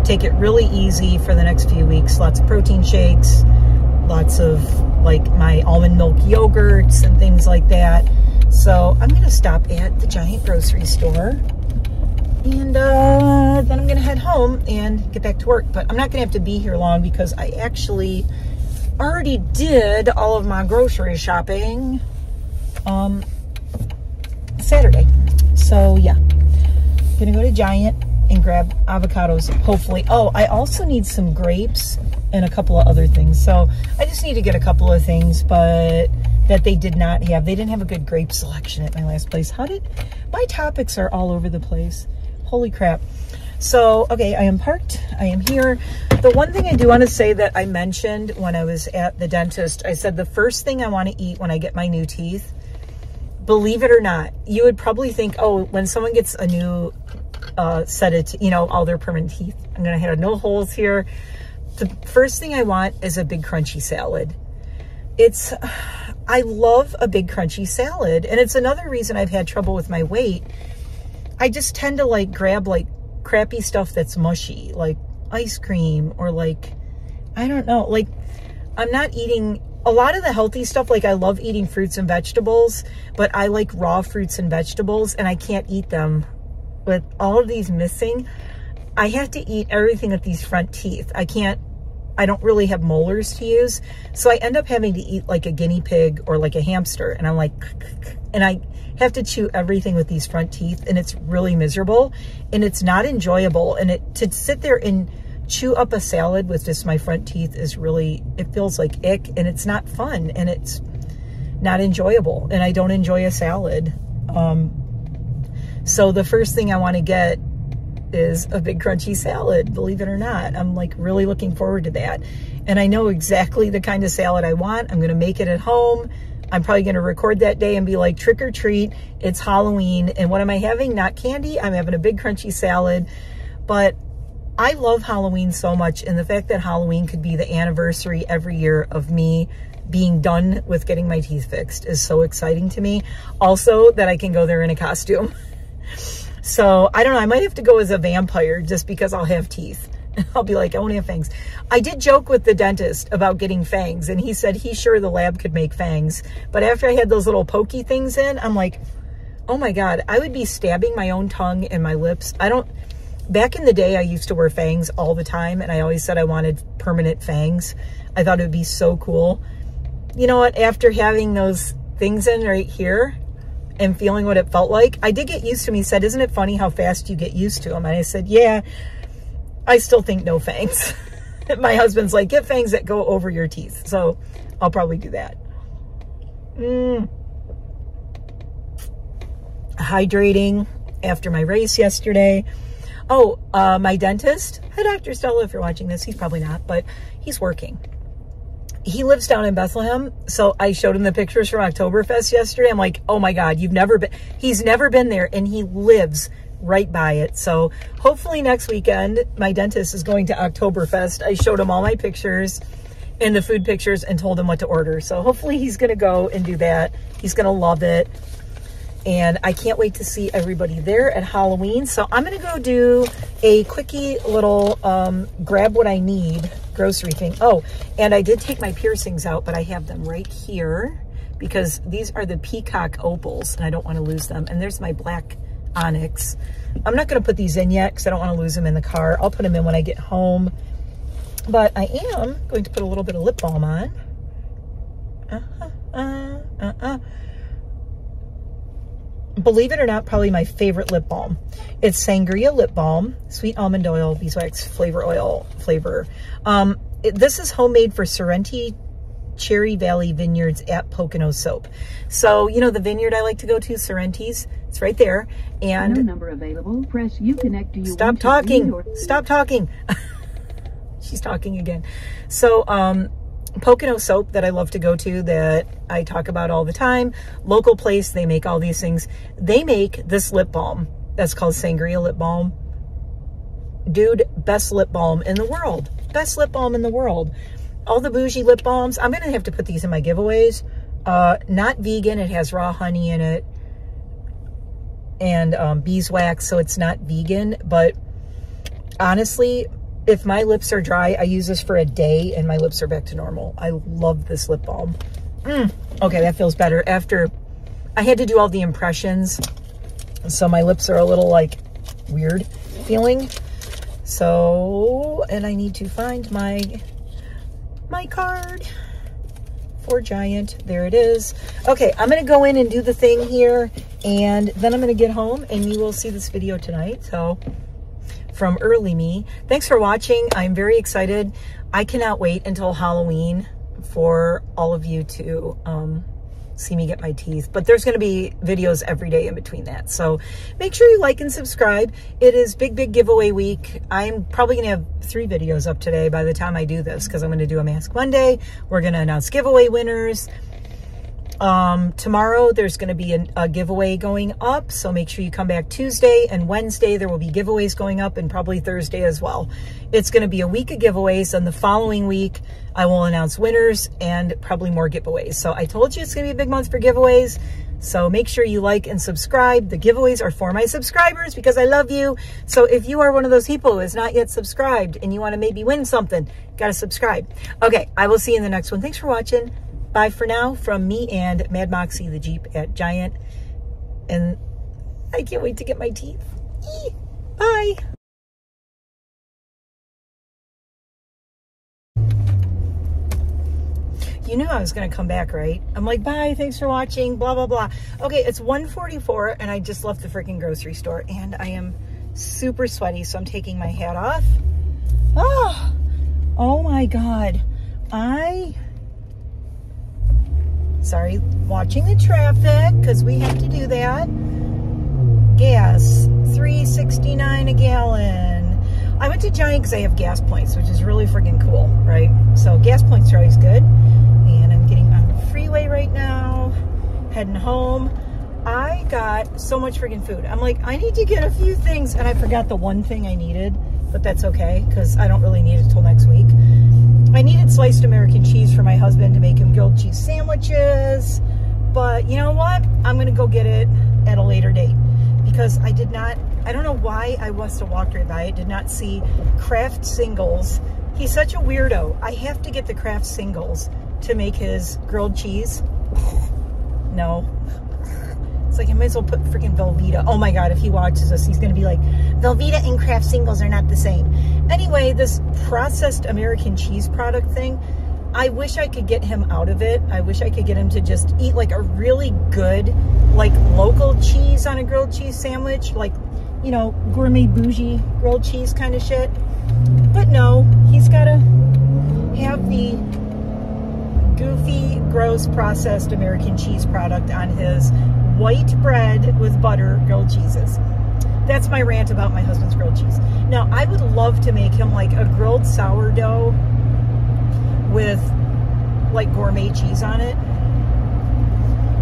Take it really easy for the next few weeks. Lots of protein shakes, lots of like my almond milk yogurts and things like that. So I'm gonna stop at the Giant grocery store, and then I'm gonna head home and get back to work. But I'm not gonna have to be here long because I actually already did all of my grocery shopping Saturday. So yeah, gonna go to Giant and grab avocados, hopefully. Oh, I also need some grapes and a couple of other things. So I just need to get a couple of things, but that they did not have. They didn't have a good grape selection at my last place. My topics are all over the place. Holy crap. So, okay, I am parked. I am here. The one thing I do want to say that I mentioned when I was at the dentist, I said the first thing I want to eat when I get my new teeth, believe it or not, you would probably think, oh, when someone gets a new set of, you know, all their permanent teeth, I'm going to have no holes here. The first thing I want is a big crunchy salad. I love a big crunchy salad. And it's another reason I've had trouble with my weight. I just tend to like grab like crappy stuff that's mushy, like ice cream, or like, I don't know, like I'm not eating a lot of the healthy stuff. Like I love eating fruits and vegetables, but I like raw fruits and vegetables, and I can't eat them with all of these missing. I have to eat everything with these front teeth. I can't I don't really have molars to use. So I end up having to eat like a guinea pig or like a hamster. And I'm like, and I have to chew everything with these front teeth, and it's really miserable and it's not enjoyable. And to sit there and chew up a salad with just my front teeth is really, it feels like ick, and it's not fun, and it's not enjoyable, and I don't enjoy a salad. So the first thing I want to get is a big crunchy salad, believe it or not. I'm like really looking forward to that. And I know exactly the kind of salad I want. I'm going to make it at home. I'm probably going to record that day and be like, trick or treat, it's Halloween. And what am I having? Not candy. I'm having a big crunchy salad. But I love Halloween so much. And the fact that Halloween could be the anniversary every year of me being done with getting my teeth fixed is so exciting to me. Also, that I can go there in a costume. So I don't know, I might have to go as a vampire just because I'll have teeth. I'll be like, I want to have fangs. I did joke with the dentist about getting fangs, and he said he's sure the lab could make fangs. But after I had those little pokey things in, I'm like, oh my God, I would be stabbing my own tongue and my lips. Back in the day, I used to wear fangs all the time, and I always said I wanted permanent fangs. I thought it would be so cool. You know what, after having those things in right here, and feeling what it felt like, I did get used to them. He said, isn't it funny how fast you get used to them? And I said, yeah, I still think no fangs. My husband's like, get fangs that go over your teeth. So I'll probably do that. Hydrating after my race yesterday. Oh, my dentist. Hi, Dr. Stella, if you're watching this. He's probably not, but he's working. He lives down in Bethlehem, so I showed him the pictures from Oktoberfest yesterday. I'm like, oh my God, you've never been, he's never been there, and he lives right by it. So hopefully next weekend, my dentist is going to Oktoberfest. I showed him all my pictures and the food pictures and told him what to order. So hopefully he's going to go and do that. He's going to love it. And I can't wait to see everybody there at Halloween. So I'm going to go do a quickie little grab what I need grocery thing. Oh, and I did take my piercings out, but I have them right here because these are the peacock opals and I don't want to lose them. And there's my black onyx. I'm not going to put these in yet because I don't want to lose them in the car. I'll put them in when I get home. But I am going to put a little bit of lip balm on. Believe it or not, probably my favorite lip balm. It's Sangria Lip Balm, sweet almond oil, beeswax oil flavor. This is homemade for Sorrenti Cherry Valley Vineyards at Pocono Soap. So, you know the vineyard I like to go to, Sorrenti's? It's right there. And no number available. Press U connect. Do you stop talking. Stop talking. She's talking again. So, Pocono Soap that I love to go to, that I talk about all the time, local place, they make all these things. They make this lip balm that's called Sangria Lip Balm. Dude, best lip balm in the world. Best lip balm in the world. All the bougie lip balms, I'm gonna have to put these in my giveaways. Not vegan, it has raw honey in it and beeswax, so it's not vegan. But honestly, if my lips are dry, I use this for a day and my lips are back to normal. I love this lip balm. Okay, that feels better. After I had to do all the impressions, so my lips are a little like weird feeling. So, and I need to find my card for Giant. There it is. Okay, I'm gonna go in and do the thing here, and then I'm gonna get home and you will see this video tonight. So, from early me. Thanks for watching. I'm very excited. I cannot wait until Halloween for all of you to see me get my teeth. But there's going to be videos every day in between that. So make sure you like and subscribe. It is big giveaway week. I'm probably going to have 3 videos up today by the time I do this because I'm going to do a Mask Monday. We're going to announce giveaway winners. Tomorrow there's going to be a giveaway going up, so make sure you come back Tuesday, and Wednesday there will be giveaways going up, and probably Thursday as well. It's going to be a week of giveaways, and the following week I will announce winners and probably more giveaways. So I told you it's going to be a big month for giveaways, so make sure you like and subscribe. The giveaways are for my subscribers because I love you. So if you are one of those people who has not yet subscribed and you want to maybe win something, got to subscribe. Okay, I will see you in the next one. Thanks for watching. Bye for now from me and Mad Moxie, the Jeep at Giant. And I can't wait to get my teeth. Bye. You knew I was going to come back, right? I'm like, bye, thanks for watching, blah, blah, blah. Okay, it's 1:44 and I just left the freaking grocery store and I am super sweaty, so I'm taking my hat off. Oh my God. Sorry, watching the traffic because we have to do that. Gas, $3.69 a gallon. I went to Giant because I have gas points, which is really freaking cool, right? So gas points are always good. And I'm getting on the freeway right now, heading home. I got so much freaking food. I'm like, I need to get a few things, and I forgot the one thing I needed, but that's okay because I don't really need it till next week. I needed sliced American cheese for my husband to make him grilled cheese sandwiches, but you know what? I'm gonna go get it at a later date because I don't know why I must have walked right by it, did not see Kraft singles. He's such a weirdo. I have to get the Kraft singles to make his grilled cheese. No. It's like I might as well put freaking Velveeta. Oh my God, if he watches us, he's gonna be like, Velveeta and Kraft singles are not the same. Anyway, this processed American cheese product thing, I wish I could get him out of it. I wish I could get him to just eat like a really good, like local cheese on a grilled cheese sandwich, like, you know, gourmet bougie grilled cheese kind of shit. But no, he's gotta have the goofy, gross, processed American cheese product on his white bread with butter grilled cheeses. That's my rant about my husband's grilled cheese. Now, I would love to make him like a grilled sourdough with like gourmet cheese on it.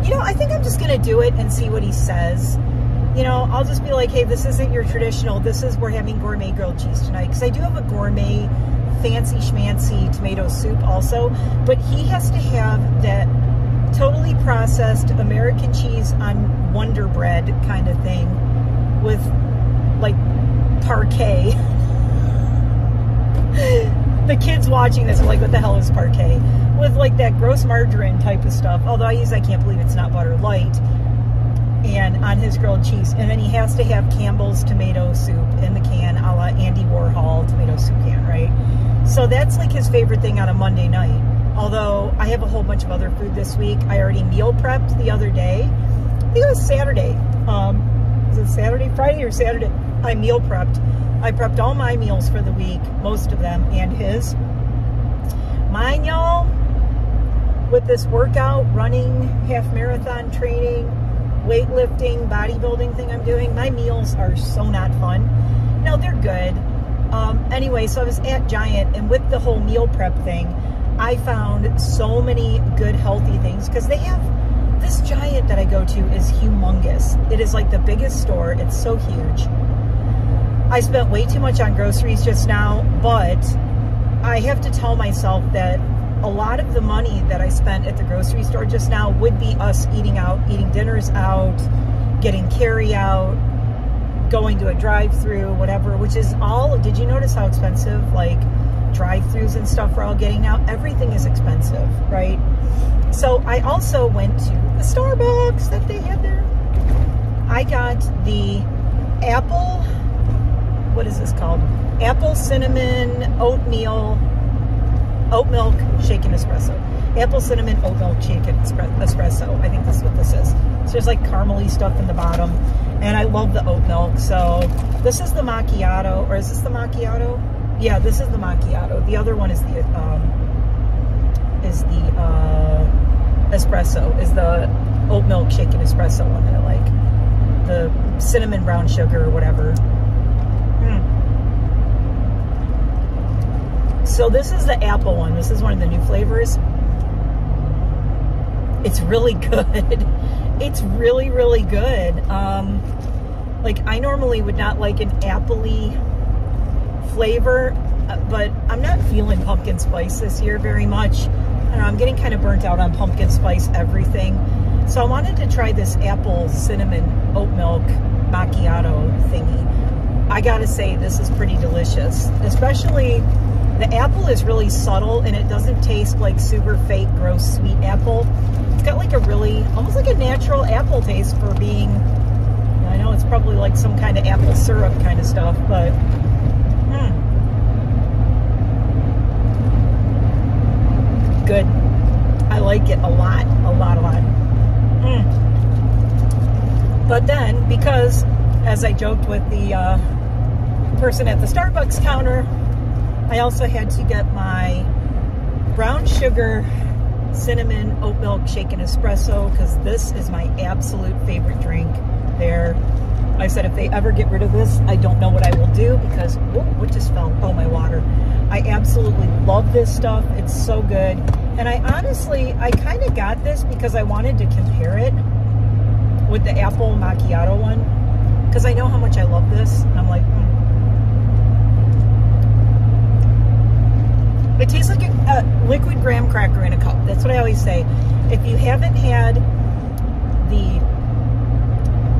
You know, I think I'm just gonna do it and see what he says. You know, I'll just be like, hey, this isn't your traditional, we're having gourmet grilled cheese tonight. Because I do have a gourmet fancy schmancy tomato soup also, but he has to have that totally processed American cheese on Wonder Bread kind of thing with like parquet. The kids watching this are like, what the hell is parquet? With like that gross margarine type of stuff. Although I can't believe it's not butter light. And on his grilled cheese. And then he has to have Campbell's tomato soup in the can, a la Andy Warhol tomato soup can, right? So that's like his favorite thing on a Monday night. Although I have a whole bunch of other food this week. I already meal prepped the other day. I think it was Saturday. Was it Saturday, Friday or Saturday? I meal prepped. I prepped all my meals for the week, most of them, and his. Mine, y'all, with this workout, running, half marathon training, weightlifting, bodybuilding thing I'm doing, my meals are so not fun. No, they're good. Anyway, so I was at Giant, and with the whole meal prep thing, I found so many good healthy things because they have this Giant that I go to is humongous. It is like the biggest store. It's so huge. I spent way too much on groceries just now, but I have to tell myself that a lot of the money that I spent at the grocery store just now would be us eating out, eating dinners out, getting carry out, going to a drive-through, whatever, which is all, did you notice how expensive, like, drive-throughs and stuff we're all getting now? Everything is expensive, right? So I also went to the Starbucks that they had there. I got the apple, what is this called? Apple cinnamon oatmeal, oat milk shaken espresso. Apple cinnamon oat milk shaken espresso. I think that's what this is. So there's like caramely stuff in the bottom. And I love the oat milk. So this is the macchiato, or is this the macchiato? Yeah, this is the macchiato. The other one is the espresso, is the oat milk shaken espresso one that I like. The cinnamon brown sugar or whatever. So this is the apple one. This is one of the new flavors. It's really good. It's really, really good. Like, I normally would not like an apple-y flavor, but I'm not feeling pumpkin spice this year very much. I don't know, I'm getting kind of burnt out on pumpkin spice everything. So I wanted to try this apple cinnamon oat milk macchiato thingy. I gotta say, this is pretty delicious. Especially, the apple is really subtle and it doesn't taste like super fake, gross, sweet apple. It's got like a really, almost like a natural apple taste for being, I know it's probably like some kind of apple syrup kind of stuff, but good. like it a lot. But then, because, as I joked with the person at the Starbucks counter, I also had to get my brown sugar cinnamon oat milk shaken espresso, because this is my absolute favorite drink there. I said if they ever get rid of this, I don't know what I will do, because, whoop, what just fell? Oh, my water. I absolutely love this stuff. It's so good. And I kind of got this because I wanted to compare it with the apple macchiato one, because I know how much I love this. And I'm like, It tastes like a liquid graham cracker in a cup. That's what I always say. If you haven't had the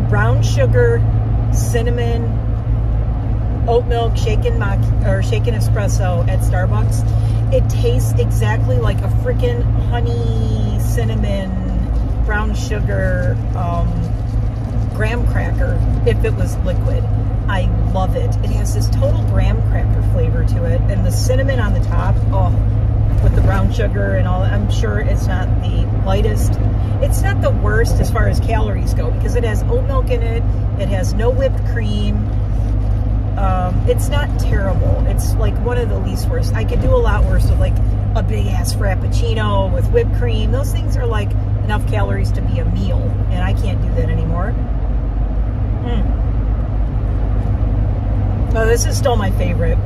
brown sugar, cinnamon, oat milk shaken espresso at Starbucks, it tastes exactly like a freaking honey, cinnamon, brown sugar graham cracker if it was liquid. I love it. It has this total graham cracker flavor to it, and the cinnamon on the top, oh, with the brown sugar and all that. I'm sure it's not the lightest. It's not the worst as far as calories go, because it has oat milk in it. It has no whipped cream. It's not terrible. It's like one of the least worst. I could do a lot worse with like a big ass frappuccino with whipped cream. Those things are like enough calories to be a meal, and I can't do that anymore. Oh, this is still my favorite.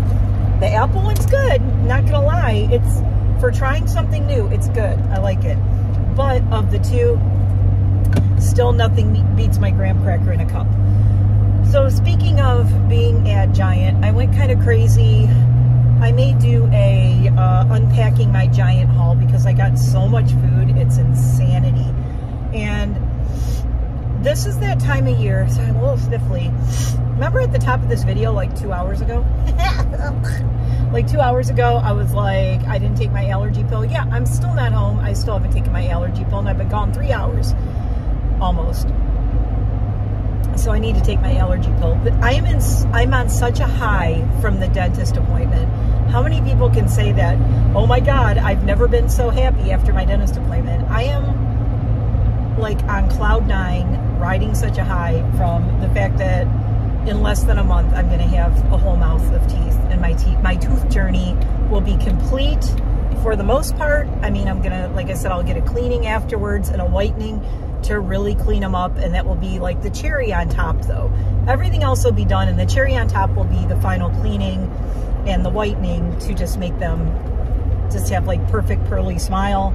The apple one's good, not gonna lie. It's for trying something new, it's good. I like it. But of the two, still nothing beats my graham cracker in a cup. So speaking of being at Giant, I went kind of crazy. I may do a unpacking my Giant haul because I got so much food. It's insanity. And this is that time of year, so I'm a little sniffly. Remember at the top of this video, like 2 hours ago? Like 2 hours ago, I was like, I didn't take my allergy pill. Yeah, I'm still not home. I still haven't taken my allergy pill, and I've been gone 3 hours, almost. So I need to take my allergy pill. But I'm on such a high from the dentist appointment. How many people can say that? Oh my God, I've never been so happy after my dentist appointment. I am like on cloud 9, riding such a high from the fact that in less than a month, I'm going to have a whole mouth of teeth, and my tooth journey will be complete for the most part. I mean, I'm going to, like I said, I'll get a cleaning afterwards and a whitening to really clean them up, and that will be like the cherry on top though. Everything else will be done, and the cherry on top will be the final cleaning and the whitening to just make them just have like perfect pearly smile.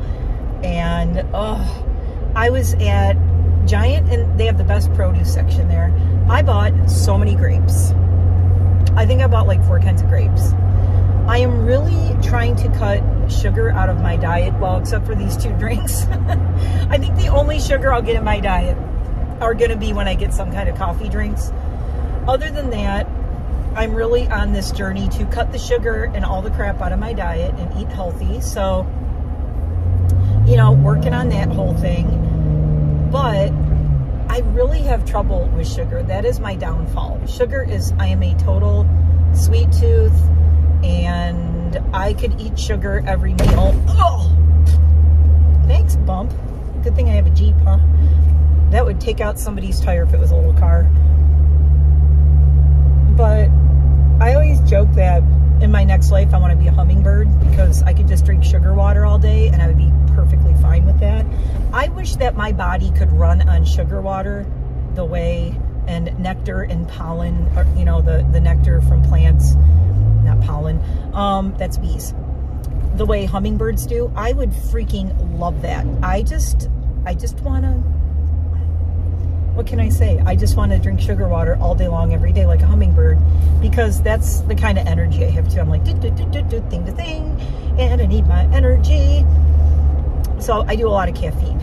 And oh, I was at Giant, and they have the best produce section there. I bought so many grapes. I think I bought like 4 kinds of grapes. I am really trying to cut sugar out of my diet, well, except for these 2 drinks. I think the only sugar I'll get in my diet are going to be when I get some kind of coffee drinks. Other than that, I'm really on this journey to cut the sugar and all the crap out of my diet and eat healthy. So, you know, working on that whole thing. But I really have trouble with sugar. That is my downfall. Sugar is, I am a total sweet tooth, and I could eat sugar every meal. Oh, thanks, bump. Good thing I have a Jeep, huh? That would take out somebody's tire if it was a little car. But I always joke that in my next life, I want to be a hummingbird, because I could just drink sugar water all day and I would be perfectly fine with that. I wish that my body could run on sugar water the way, and nectar and pollen, or, you know, the nectar from plants, not pollen, that's bees, the way hummingbirds do. I would freaking love that. I just want to, what can I say? I just want to drink sugar water all day long, every day, like a hummingbird, because that's the kind of energy I have too. I'm like, do, thing to thing, and I need my energy. So I do a lot of caffeine.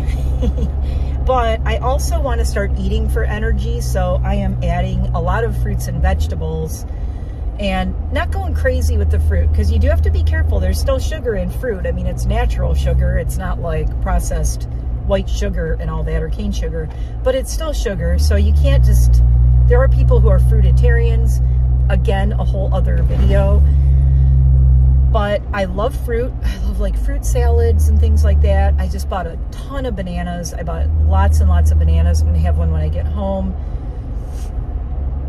But I also want to start eating for energy, so I am adding a lot of fruits and vegetables, and not going crazy with the fruit, because you do have to be careful. There's still sugar in fruit. I mean, it's natural sugar. It's not like processed white sugar and all that, or cane sugar, but it's still sugar. So you can't just, there are people who are fruitarians. Again, a whole other video. But I love fruit. I love like fruit salads and things like that. that. I just bought a ton of bananas. I bought lots and lots of bananas. I'm going to have one when I get home.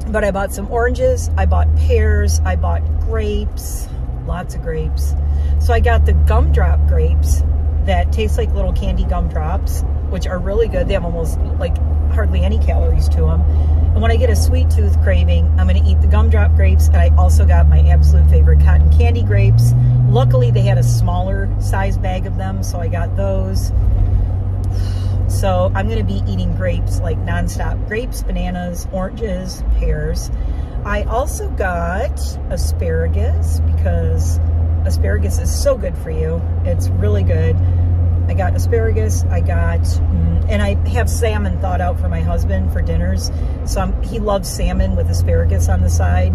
But I bought some oranges. I bought pears. I bought grapes. Lots of grapes. So I got the gumdrop grapes that taste like little candy gumdrops, which are really good. They have almost like hardly any calories to them. And when I get a sweet tooth craving, I'm going to eat the gumdrop grapes. And I also got my absolute favorite cotton candy grapes. Luckily, they had a smaller size bag of them, so I got those. So I'm going to be eating grapes like nonstop. Grapes, bananas, oranges, pears. I also got asparagus because asparagus is so good for you. It's really good. I got asparagus. I got, and I have salmon thawed out for my husband for dinners. So he loves salmon with asparagus on the side.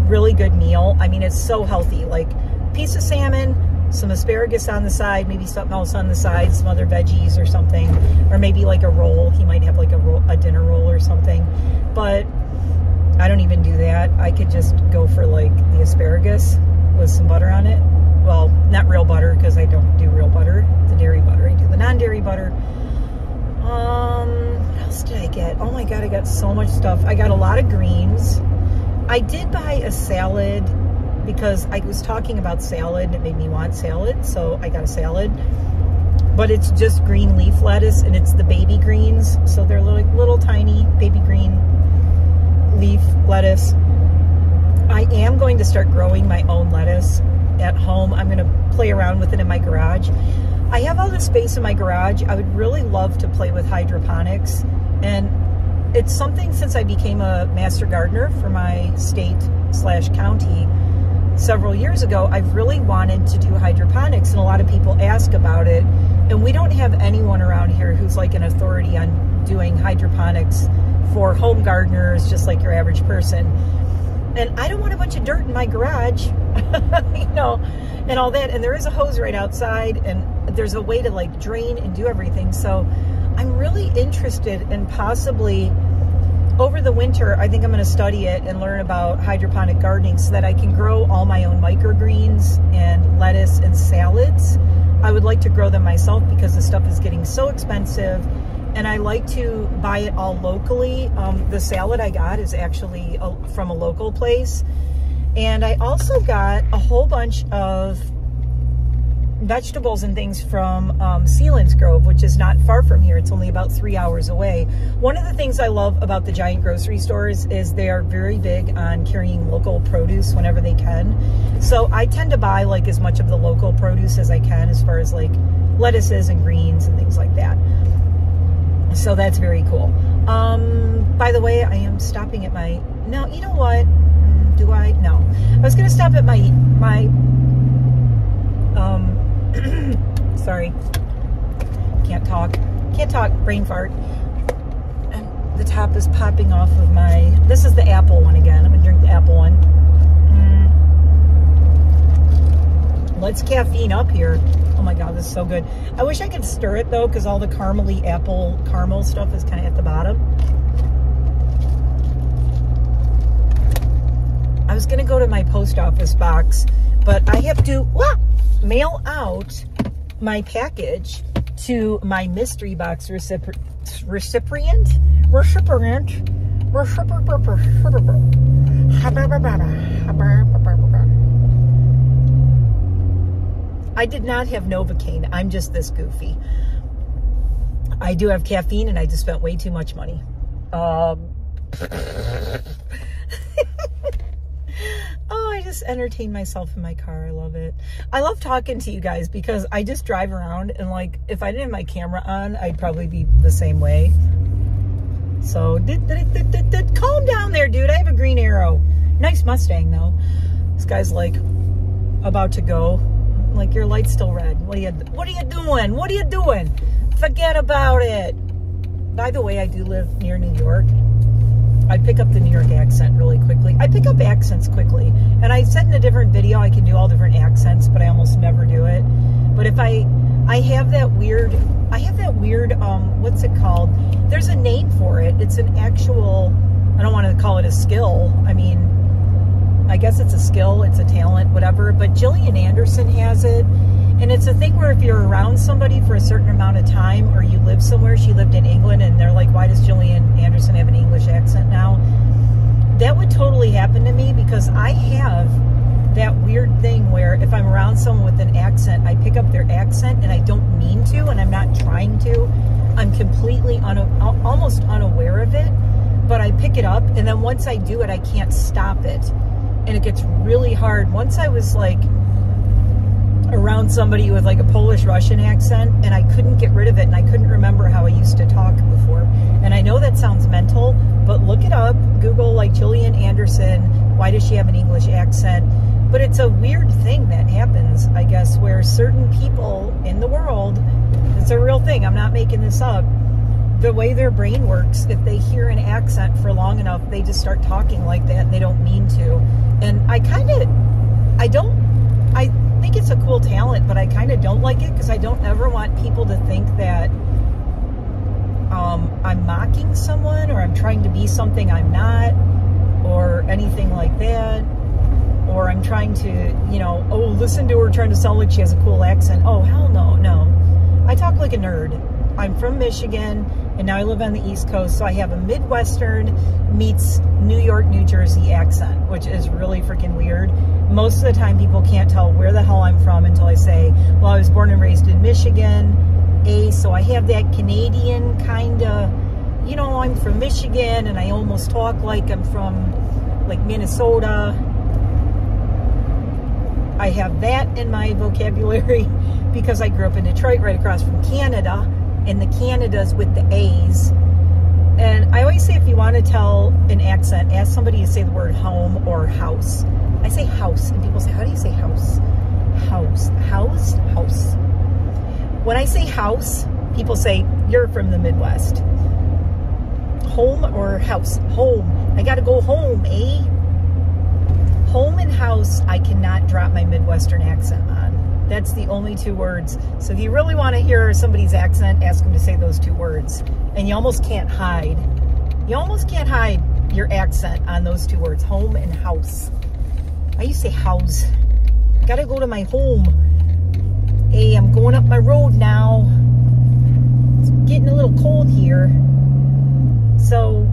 Really good meal. I mean, it's so healthy. Like piece of salmon, some asparagus on the side, maybe something else on the side, some other veggies or something, or maybe like a roll. He might have like a dinner roll or something, but I don't even do that. I could just go for like the asparagus with some butter on it. Well, not real butter because I don't do real butter, the dairy butter. I do the non-dairy butter. What else did I get? Oh my God, I got so much stuff. I got a lot of greens. I did buy a salad because I was talking about salad and it made me want salad, so I got a salad. But it's just green leaf lettuce and it's the baby greens, so they're little tiny baby green leaf lettuce. I am going to start growing my own lettuce at home. I'm going to play around with it in my garage. I have all this space in my garage. I would really love to play with hydroponics, and it's something since I became a master gardener for my state/county several years ago, I've really wanted to do hydroponics, and a lot of people ask about it, and we don't have anyone around here who's like an authority on doing hydroponics for home gardeners, just like your average person. And I don't want a bunch of dirt in my garage, you know, and all that. And there is a hose right outside, and there's a way to like drain and do everything. So I'm really interested in possibly over the winter, I think I'm going to study it and learn about hydroponic gardening so that I can grow all my own microgreens and lettuce and salads. I would like to grow them myself because the stuff is getting so expensive, and I like to buy it all locally. The salad I got is actually from a local place. And I also got a whole bunch of vegetables and things from Sealands Grove, which is not far from here. It's only about 3 hours away. One of the things I love about the giant grocery stores is they are very big on carrying local produce whenever they can. So I tend to buy like as much of the local produce as I can, as far as like lettuces and greens and things like that. So that's very cool. By the way, I am stopping at my, no, you know what? Do I? No. I was going to stop at my sorry. Can't talk, brain fart. And the top is popping off of my, this is the apple one again. I'm going to drink the apple one. Let's caffeine up here. Oh my God, this is so good. I wish I could stir it though, because all the caramely apple caramel stuff is kind of at the bottom. I was gonna go to my post office box, but I have to mail out my package to my mystery box recipient. I did not have Novocaine. I'm just this goofy. I do have caffeine, and I just spent way too much money. Oh, I just entertain myself in my car. I love it. I love talking to you guys because I just drive around, and like if I didn't have my camera on, I'd probably be the same way. So calm down there, dude. I have a green arrow. Nice Mustang though. This guy's like about to go. Like, your light's still red. What are you doing? What are you doing? Forget about it. By the way, I do live near New York. I pick up the New York accent really quickly. I pick up accents quickly. And I said in a different video I can do all different accents, but I almost never do it. But if I have that weird, what's it called? There's a name for it. It's an actual, I don't want to call it a skill. I mean, I guess it's a skill, it's a talent, whatever. But Gillian Anderson has it, And it's a thing where if you're around somebody for a certain amount of time, or you live somewhere, she lived in England, and they're like, why does Jillian Anderson have an English accent now? That would totally happen to me, because I have that weird thing where if I'm around someone with an accent, I pick up their accent, and I don't mean to, and I'm not trying to. I'm completely almost unaware of it, but I pick it up, and then once I do it, I can't stop it. And it gets really hard. Once I was like around somebody with like a Polish Russian accent, and I couldn't get rid of it, and I couldn't remember how I used to talk before. And I know that sounds mental, but look it up. Google like Jillian Anderson, why does she have an English accent? But it's a weird thing that happens, I guess, where certain people in the world, it's a real thing, I'm not making this up, the way their brain works, if they hear an accent for long enough, they just start talking like that, and they don't mean to. And I think it's a cool talent, but I kind of don't like it, because I don't ever want people to think that I'm mocking someone, or I'm trying to be something I'm not, or anything like that. Or I'm trying to, you know, oh, listen to her trying to sound like she has a cool accent. Oh, hell no, no. I talk like a nerd. I'm from Michigan, and now I live on the East Coast, so I have a Midwestern meets New York, New Jersey accent, which is really freaking weird. Most of the time, people can't tell where the hell I'm from until I say, well, I was born and raised in Michigan, so I have that Canadian kind of, you know, I'm from Michigan, and I almost talk like I'm from, like, Minnesota. I have that in my vocabulary because I grew up in Detroit, right across from Canada, and the Canadas with the A's. And I always say, if you want to tell an accent, ask somebody to say the word home or house. I say house, and people say, how do you say house? House, house, house. When I say house, people say, you're from the Midwest. Home or house? Home. I got to go home, eh? Home and house, I cannot drop my Midwestern accent on. That's the only two words. So if you really want to hear somebody's accent, ask them to say those two words. And you almost can't hide. You almost can't hide your accent on those two words, home and house. I used to say house. Gotta go to my home. Hey, I'm going up my road now. It's getting a little cold here. So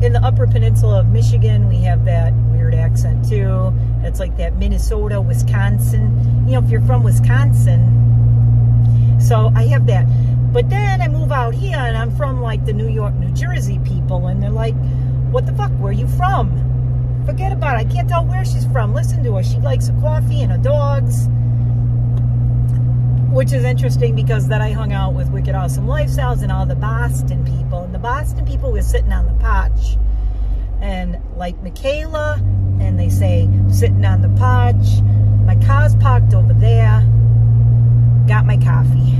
in the Upper Peninsula of Michigan, we have that weird accent too. It's like that Minnesota, Wisconsin. You know, if you're from Wisconsin. So I have that. But then I move out here, and I'm from like the New York, New Jersey people, and they're like, what the fuck, where are you from? Forget about it. I can't tell where she's from. Listen to her. She likes her coffee and her dogs. Which is interesting, because then I hung out with Wicked Awesome Lifestyles and all the Boston people. And the Boston people were sitting on the porch. And like Michaela, and they say, sitting on the porch. My car's parked over there. Got my coffee.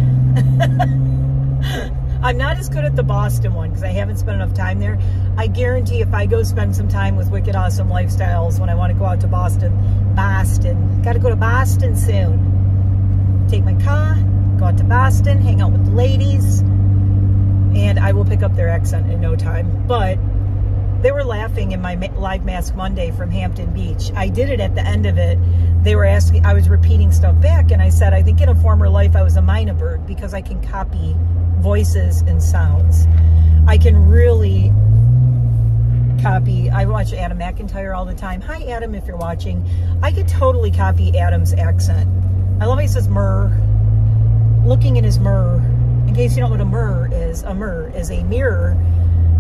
I'm not as good at the Boston one, because I haven't spent enough time there. I guarantee if I go spend some time with Wicked Awesome Lifestyles when I want to go out to Boston. Got to go to Boston soon. Take my car, go out to Boston, hang out with the ladies, and I will pick up their accent in no time. But they were laughing in my Live Mask Monday from Hampton Beach. I did it at the end of it. They were asking, I was repeating stuff back, and I said, I think in a former life I was a mynah bird, because I can copy voices and sounds. I can really copy. I watch Adam McIntyre all the time. Hi, Adam, if you're watching. I could totally copy Adam's accent. I love how he says mirror. Looking in his mirror. In case you don't know what a mirror is a mirror,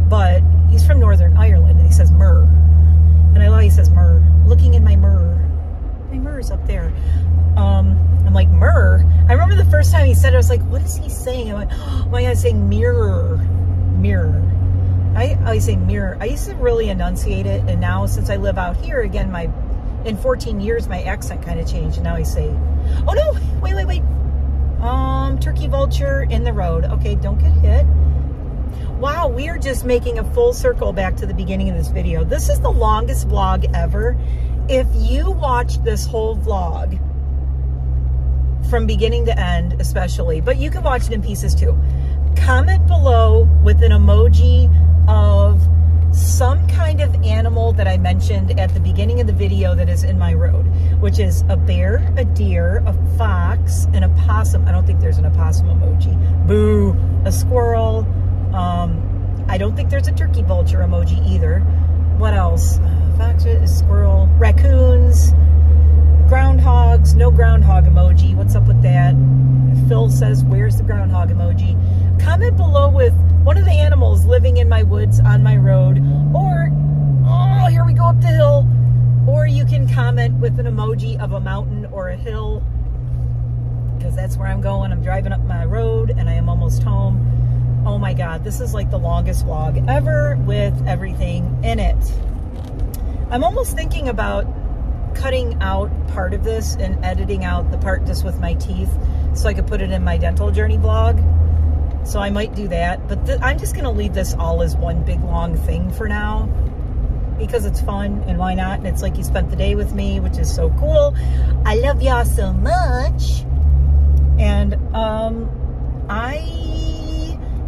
but he's from Northern Ireland, and he says mirror. And I love how he says mirror. Looking in my mirror. My mirror's up there. I'm like, mirror? I remember the first time he said it, I was like, what is he saying? I went, oh my God, he's saying mirror. Mirror. I always say mirror. I used to really enunciate it, and now since I live out here, again, in 14 years, my accent kind of changed, and now I say, oh no, wait. Turkey vulture in the road. Okay, don't get hit. Wow, we are just making a full circle back to the beginning of this video. This is the longest vlog ever. If you watch this whole vlog from beginning to end, especially, but you can watch it in pieces too. Comment below with an emoji of some kind of animal that I mentioned at the beginning of the video that is in my road, which is a bear, a deer, a fox, an opossum. I don't think there's an opossum emoji. Boo. A squirrel. I don't think there's a turkey vulture emoji either. What else? Foxes, squirrel, raccoons, groundhogs, no groundhog emoji. What's up with that? Phil says, where's the groundhog emoji? Comment below with one of the animals living in my woods on my road, or, oh, here we go up the hill. Or you can comment with an emoji of a mountain or a hill, because that's where I'm going. I'm driving up my road and I am almost home. Oh my God, this is like the longest vlog ever with everything in it. I'm almost thinking about cutting out part of this and editing out the part just with my teeth so I could put it in my dental journey vlog. So I might do that, but I'm just gonna leave this all as one big long thing for now because it's fun and why not? And it's like you spent the day with me, which is so cool. I love y'all so much. And I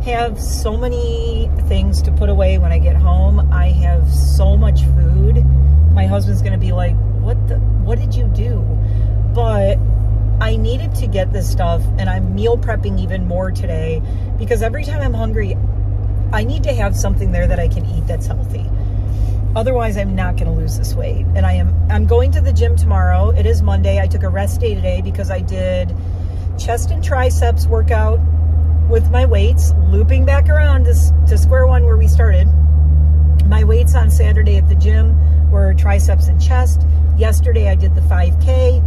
have so many things to put away when I get home. I have so much food. My husband's gonna be like, what did you do? But I needed to get this stuff, and I'm meal prepping even more today because every time I'm hungry, I need to have something there that I can eat that's healthy. Otherwise, I'm not going to lose this weight. And I'm going to the gym tomorrow. It is Monday. I took a rest day today because I did chest and triceps workout with my weights, looping back around to square one where we started. My weights on Saturday at the gym were triceps and chest. Yesterday, I did the 5K.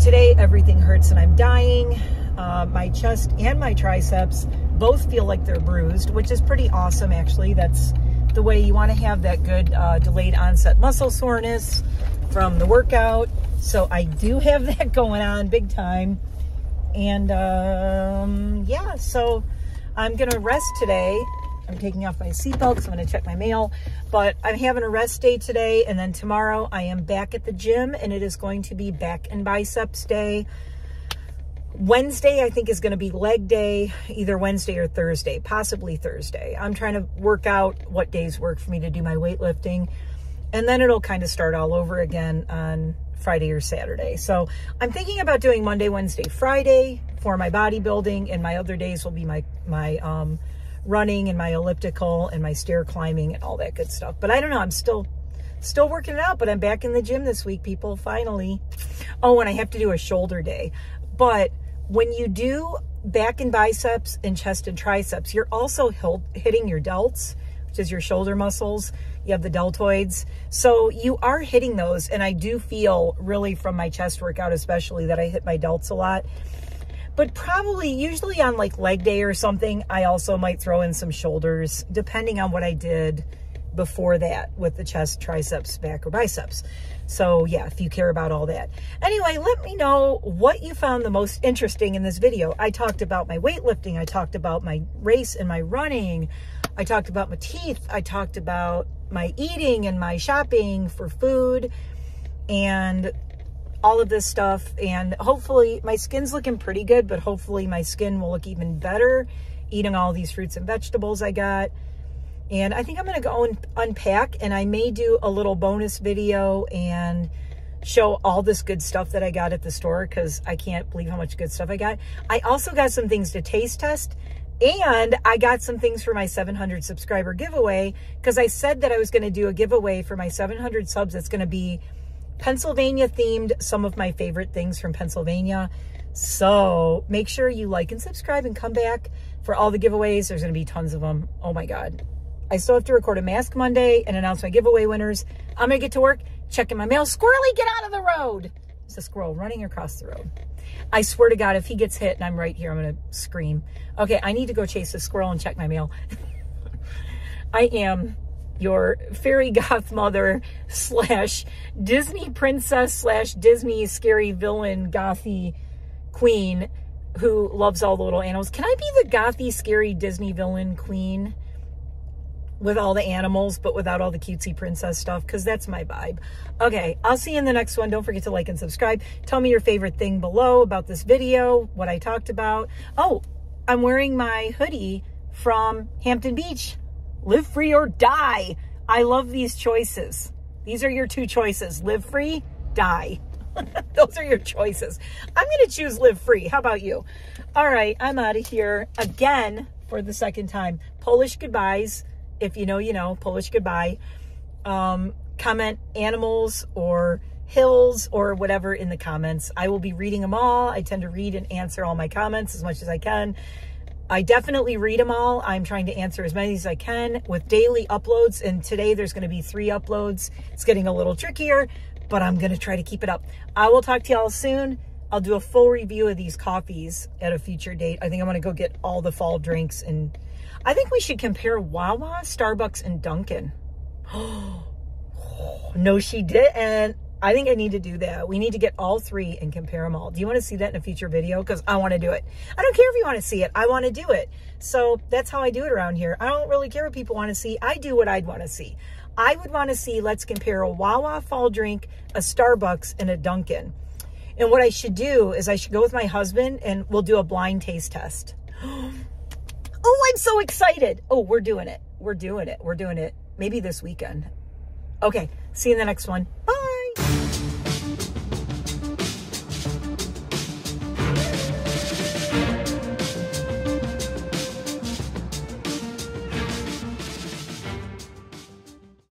Today, everything hurts and I'm dying. My chest and my triceps both feel like they're bruised, which is pretty awesome, actually. That's the way you want to have that good delayed onset muscle soreness from the workout. So I do have that going on big time. And yeah, so I'm going to rest today. I'm taking off my seatbelt because I'm going to check my mail. But I'm having a rest day today. And then tomorrow I am back at the gym and it is going to be back and biceps day. Wednesday, I think, is going to be leg day, either Wednesday or Thursday, possibly Thursday. I'm trying to work out what days work for me to do my weightlifting. And then it'll kind of start all over again on Friday or Saturday. So I'm thinking about doing Monday, Wednesday, Friday for my bodybuilding, and my other days will be my running and my elliptical and my stair climbing and all that good stuff. But I don't know. I'm still working it out, but I'm back in the gym this week, people, finally. Oh, and I have to do a shoulder day. But when you do back and biceps and chest and triceps, you're also hitting your delts, which is your shoulder muscles. You have the deltoids. So you are hitting those. And I do feel really from my chest workout, especially, that I hit my delts a lot. But probably, usually on like leg day or something, I also might throw in some shoulders, depending on what I did before that with the chest, triceps, back, or biceps. So yeah, if you care about all that. Anyway, let me know what you found the most interesting in this video. I talked about my weightlifting. I talked about my race and my running. I talked about my teeth. I talked about my eating and my shopping for food and all of this stuff. And hopefully my skin's looking pretty good, but hopefully my skin will look even better eating all these fruits and vegetables I got. And I think I'm going to go and unpack, and I may do a little bonus video and show all this good stuff that I got at the store, because I can't believe how much good stuff I got. I also got some things to taste test, and I got some things for my 700 subscriber giveaway, because I said that I was going to do a giveaway for my 700 subs that's going to be Pennsylvania themed, some of my favorite things from Pennsylvania. So make sure you like and subscribe and come back for all the giveaways. There's going to be tons of them. Oh my God. I still have to record a mask Monday and announce my giveaway winners. I'm going to get to work, checking my mail. Squirrely, get out of the road. It's a squirrel running across the road. I swear to God, if he gets hit and I'm right here, I'm going to scream. Okay, I need to go chase the squirrel and check my mail. I am your fairy goth mother / Disney princess / Disney scary villain gothy queen who loves all the little animals. Can I be the gothy scary Disney villain queen with all the animals, but without all the cutesy princess stuff? Because that's my vibe. Okay, I'll see you in the next one. Don't forget to like and subscribe. Tell me your favorite thing below about this video, what I talked about. Oh, I'm wearing my hoodie from Hampton Beach. Live free or die. I love these choices. These are your two choices. Live free, die. Those are your choices. I'm going to choose live free. How about you? All right, I'm out of here again for the second time. Polish goodbyes. If you know, you know. Polish goodbye. Comment animals or hills or whatever in the comments. I will be reading them all. I tend to read and answer all my comments as much as I can. I definitely read them all. I'm trying to answer as many as I can with daily uploads. And today there's going to be 3 uploads. It's getting a little trickier, but I'm going to try to keep it up. I will talk to y'all soon. I'll do a full review of these coffees at a future date. I think I'm going to go get all the fall drinks. And I think we should compare Wawa, Starbucks, and Dunkin'. No, she didn't. I think I need to do that. We need to get all 3 and compare them all. Do you want to see that in a future video? Because I want to do it. I don't care if you want to see it. I want to do it. So that's how I do it around here. I don't really care what people want to see. I do what I'd want to see. I would want to see, let's compare a Wawa fall drink, a Starbucks, and a Dunkin'. And what I should do is I should go with my husband and we'll do a blind taste test. Oh, I'm so excited. Oh, we're doing it. We're doing it. We're doing it. Maybe this weekend. Okay. See you in the next one. Bye.